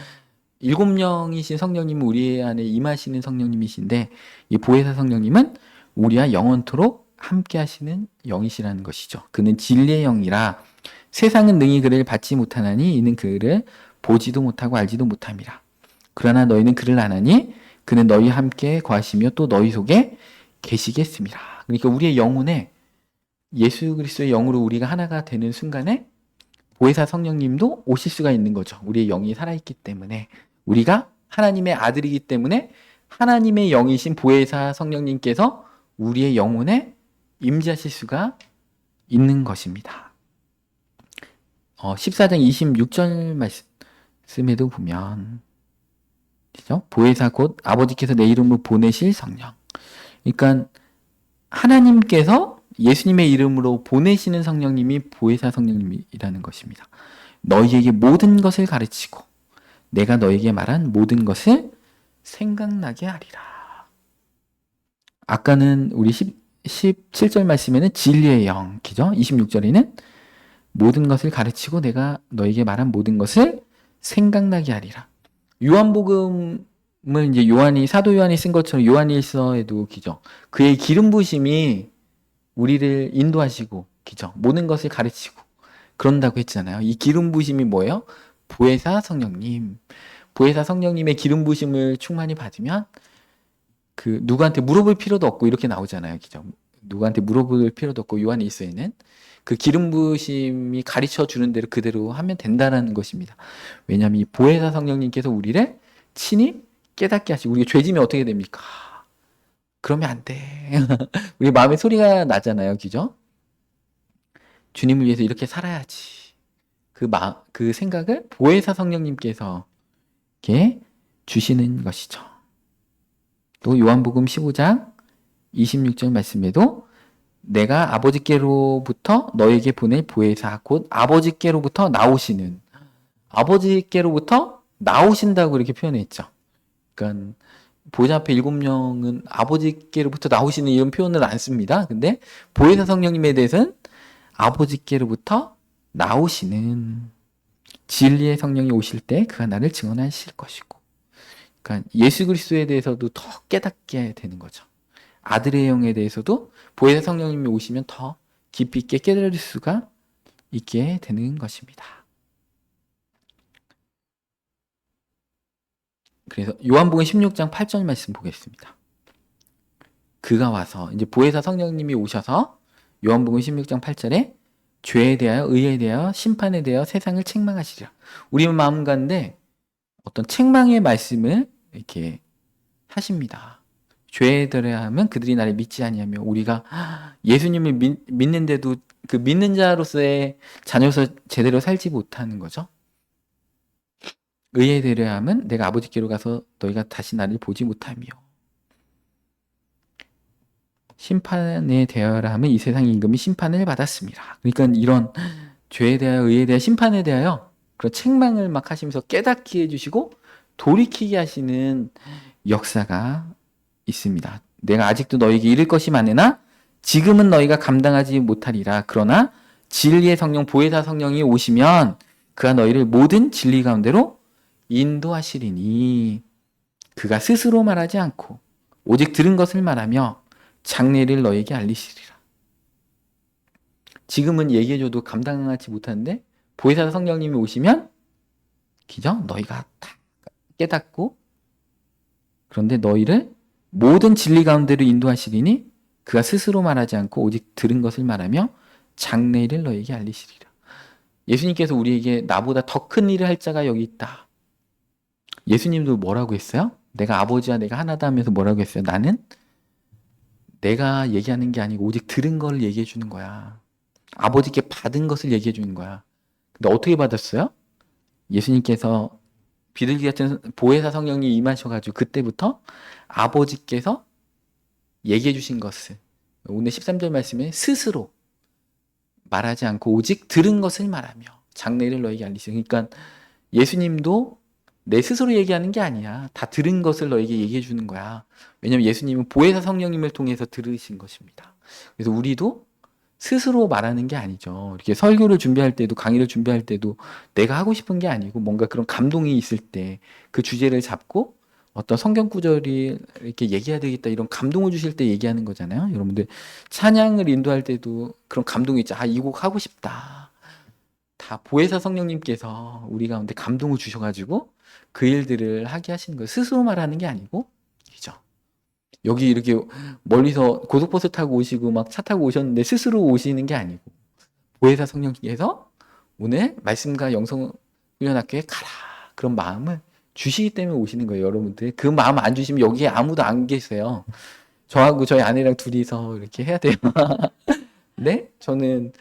A: 7명이신 성령님은 우리 안에 임하시는 성령님이신데 이 보혜사 성령님은 우리와 영원토록 함께 하시는 영이시라는 것이죠. 그는 진리의 영이라 세상은 능히 그를 받지 못하나니 이는 그를 보지도 못하고 알지도 못함이라. 그러나 너희는 그를 아나니 그는 너희와 함께 거하시며 또 너희 속에 계시겠습니다. 그러니까 우리의 영혼에 예수 그리스도의 영으로 우리가 하나가 되는 순간에 보혜사 성령님도 오실 수가 있는 거죠. 우리의 영이 살아있기 때문에 우리가 하나님의 아들이기 때문에 하나님의 영이신 보혜사 성령님께서 우리의 영혼에 임재하실 수가 있는 것입니다. 14장 26절 말씀에도 보면 그죠? 보혜사 곧 아버지께서 내 이름으로 보내실 성령. 그러니까 하나님께서 예수님의 이름으로 보내시는 성령님이 보혜사 성령님이라는 것입니다. 너희에게 모든 것을 가르치고 내가 너희에게 말한 모든 것을 생각나게 하리라. 아까는 우리 17절 말씀에는 진리의 영, 그죠? 26절에는 모든 것을 가르치고 내가 너희에게 말한 모든 것을 생각나게 하리라. 요한복음을 이제 사도 요한이 쓴 것처럼 요한일서에도 기죠. 그의 기름 부심이 우리를 인도하시고 기죠. 모든 것을 가르치고 그런다고 했잖아요. 이 기름 부심이 뭐예요? 보혜사 성령님. 보혜사 성령님의 기름 부심을 충만히 받으면 그 누구한테 물어볼 필요도 없고 이렇게 나오잖아요. 기죠. 누구한테 물어볼 필요도 없고 요한일서에는 그 기름 부심이 가르쳐 주는 대로 그대로 하면 된다라는 것입니다. 왜냐하면 이 보혜사 성령님께서 우리를 친히 깨닫게 하시고 우리가 죄지면 어떻게 됩니까? 그러면 안 돼. 우리 마음에 소리가 나잖아요. 그죠? 주님을 위해서 이렇게 살아야지. 그 생각을 보혜사 성령님께서 이렇게 주시는 것이죠. 또 요한복음 15장 26절 말씀에도 내가 아버지께로부터 너에게 보낼 보혜사 곧 아버지께로부터 나오신다고 이렇게 표현했죠. 그러니까 보좌 앞에 7명은 아버지께로부터 나오시는 이런 표현을 안 씁니다. 근데 보혜사 성령님에 대해서는 아버지께로부터 나오시는 진리의 성령이 오실 때 그가 나를 증언하실 것이고, 그러니까 예수 그리스도에 대해서도 더 깨닫게 되는 거죠. 아들의 영에 대해서도 보혜사 성령님이 오시면 더 깊이 있게 깨달을 수가 있게 되는 것입니다. 그래서 요한복음 16장 8절 말씀 보겠습니다. 그가 와서 이제 보혜사 성령님이 오셔서 요한복음 16장 8절에 죄에 대하여 의에 대하여 심판에 대하여 세상을 책망하시리라. 우리 마음 가운데 어떤 책망의 말씀을 이렇게 하십니다. 죄에 대하면 그들이 나를 믿지 아니하며 우리가 예수님을 믿는데도 그 믿는 자로서의 자녀로서 제대로 살지 못하는 거죠. 의에 대하면 내가 아버지께로 가서 너희가 다시 나를 보지 못하며 심판에 대하여라 하면 이 세상 임금이 심판을 받았습니다. 그러니까 이런 죄에 대하여 의에 대하여 심판에 대하여 그런 책망을 막 하시면서 깨닫게 해주시고 돌이키게 하시는 역사가 있습니다. 내가 아직도 너에게 이를 것이 많으나 지금은 너희가 감당하지 못하리라. 그러나 진리의 성령 보혜사 성령이 오시면 그가 너희를 모든 진리 가운데로 인도하시리니 그가 스스로 말하지 않고 오직 들은 것을 말하며 장래를 너에게 알리시리라. 지금은 얘기해줘도 감당하지 못하는데 보혜사 성령님이 오시면 기죠? 너희가 다 깨닫고 그런데 너희를 모든 진리 가운데로 인도하시리니 그가 스스로 말하지 않고 오직 들은 것을 말하며 장래일을 너희에게 알리시리라. 예수님께서 우리에게 나보다 더 큰 일을 할 자가 여기 있다. 예수님도 뭐라고 했어요? 내가 아버지와 내가 하나다 하면서 뭐라고 했어요? 나는 내가 얘기하는 게 아니고 오직 들은 걸 얘기해 주는 거야. 아버지께 받은 것을 얘기해 주는 거야. 근데 어떻게 받았어요? 예수님께서 비둘기 같은 보혜사 성령이 임하셔가지고 그때부터 아버지께서 얘기해 주신 것을 오늘 13절 말씀에 스스로 말하지 않고 오직 들은 것을 말하며 장래를 너에게 알리시오. 그러니까 예수님도 내 스스로 얘기하는 게 아니야. 다 들은 것을 너에게 얘기해 주는 거야. 왜냐하면 예수님은 보혜사 성령님을 통해서 들으신 것입니다. 그래서 우리도 스스로 말하는 게 아니죠. 이렇게 설교를 준비할 때도 강의를 준비할 때도 내가 하고 싶은 게 아니고 뭔가 그런 감동이 있을 때 그 주제를 잡고 어떤 성경 구절이 이렇게 얘기해야 되겠다 이런 감동을 주실 때 얘기하는 거잖아요. 여러분들 찬양을 인도할 때도 그런 감동이 있죠. 아, 이 곡 하고 싶다. 다 보혜사 성령님께서 우리 가운데 감동을 주셔가지고 그 일들을 하게 하시는 거예요. 스스로 말하는 게 아니고, 그죠? 여기 이렇게 멀리서 고속버스 타고 오시고 막 차 타고 오셨는데 스스로 오시는 게 아니고 보혜사 성령님께서 오늘 말씀과 영성훈련학교에 가라 그런 마음을 주시기 때문에 오시는 거예요. 여러분들 그 마음 안 주시면 여기에 아무도 안 계세요. 저하고 저희 아내랑 둘이서 이렇게 해야 돼요. 네? 저는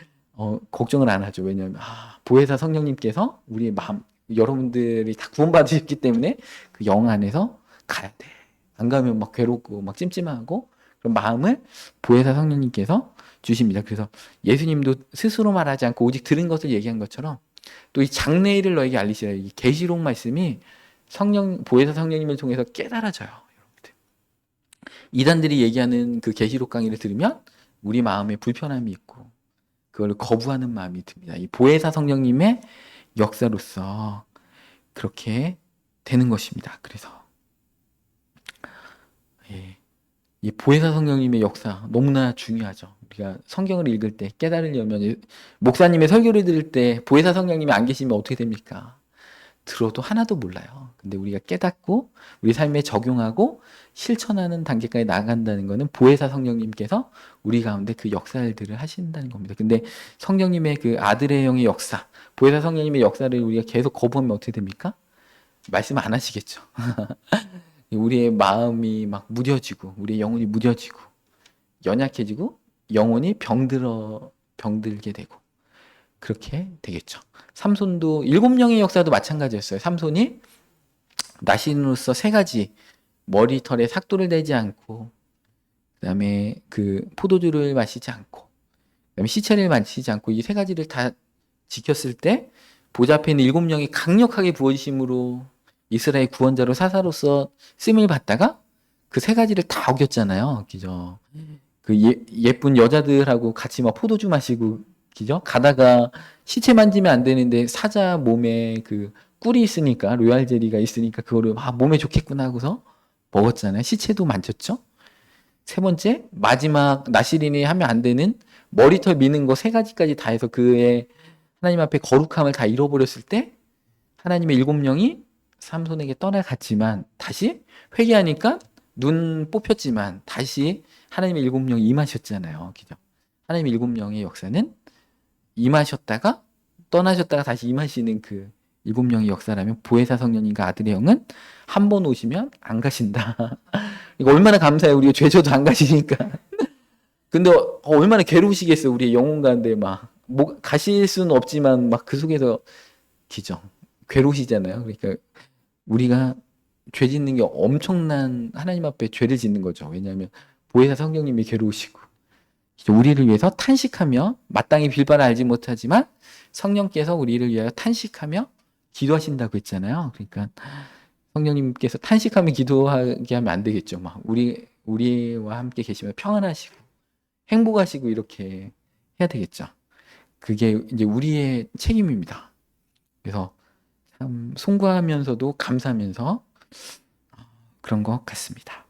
A: 걱정을 안 하죠. 왜냐하면 보혜사 성령님께서 우리의 마음 여러분들이 다 구원받으셨기 때문에 그 영 안에서 가야 돼. 안 가면 막 괴롭고 막 찜찜하고 그런 마음을 보혜사 성령님께서 주십니다. 그래서 예수님도 스스로 말하지 않고 오직 들은 것을 얘기한 것처럼 또 이 장래일을 너에게 알리시라. 이 계시록 말씀이 보혜사 성령님을 통해서 깨달아져요. 여러분들. 이단들이 얘기하는 그 계시록 강의를 들으면 우리 마음에 불편함이 있고 그걸 거부하는 마음이 듭니다. 이 보혜사 성령님의 역사로서 그렇게 되는 것입니다. 그래서 이 보혜사 성령님의 역사 너무나 중요하죠. 우리가 성경을 읽을 때 깨달으려면 목사님의 설교를 들을 때 보혜사 성령님이 안 계시면 어떻게 됩니까? 들어도 하나도 몰라요. 근데 우리가 깨닫고 우리 삶에 적용하고 실천하는 단계까지 나아간다는 것은 보혜사 성령님께서 우리 가운데 그 역사들을 하신다는 겁니다. 근데 성령님의 그 아들의 영의 역사, 보혜사 성령님의 역사를 우리가 계속 거부하면 어떻게 됩니까? 말씀 안 하시겠죠. 우리의 마음이 막 무뎌지고 우리의 영혼이 무뎌지고 연약해지고 영혼이 병들게 되고 그렇게 되겠죠. 삼손도 7명의 역사도 마찬가지였어요. 삼손이 나신으로서 3가지 머리털에 삭도를 대지 않고 그다음에 그 포도주를 마시지 않고 그다음에 시체를 마시지 않고 이 3가지를 다 지켰을 때 보좌 앞에 있는 7명이 강력하게 부어지심으로 이스라엘 구원자로 사사로서 쓰임을 받다가 그 3가지를 다 어겼잖아요. 그죠? 그 예쁜 여자들하고 같이 막 포도주 마시고 그죠? 가다가 시체 만지면 안 되는데 사자 몸에 그 꿀이 있으니까 로얄 젤리가 있으니까 그거를 몸에 좋겠구나 하고서 먹었잖아요. 시체도 만졌죠. 3번째 마지막 나시린이 하면 안 되는 머리털 미는 거 3가지까지 다 해서 그의 하나님 앞에 거룩함을 다 잃어버렸을 때 하나님의 7명이 삼손에게 떠나갔지만 다시 회개하니까 눈 뽑혔지만 다시 하나님의 7명이 임하셨잖아요. 그죠? 하나님의 7명의 역사는 임하셨다가 떠나셨다가 다시 임하시는 그 7명의 역사라면 보혜사 성령님과 아들의 영은 한 번 오시면 안 가신다. 이거 얼마나 감사해요. 우리가 죄져도 안 가시니까. 근데 얼마나 괴로우시겠어요. 우리의 영혼 가운데 가실 수는 없지만 막 그 속에서 기죠. 괴로우시잖아요. 그러니까 우리가 죄 짓는 게 엄청난 하나님 앞에 죄를 짓는 거죠. 왜냐하면 보혜사 성령님이 괴로우시고 우리를 위해서 탄식하며 마땅히 빌 바를 알지 못하지만 성령께서 우리를 위하여 탄식하며 기도하신다고 했잖아요. 그러니까 성령님께서 탄식하며 기도하게 하면 안 되겠죠. 우리와 함께 계시면 평안하시고 행복하시고 이렇게 해야 되겠죠. 그게 이제 우리의 책임입니다. 그래서 참 송구하면서도 감사하면서 그런 것 같습니다.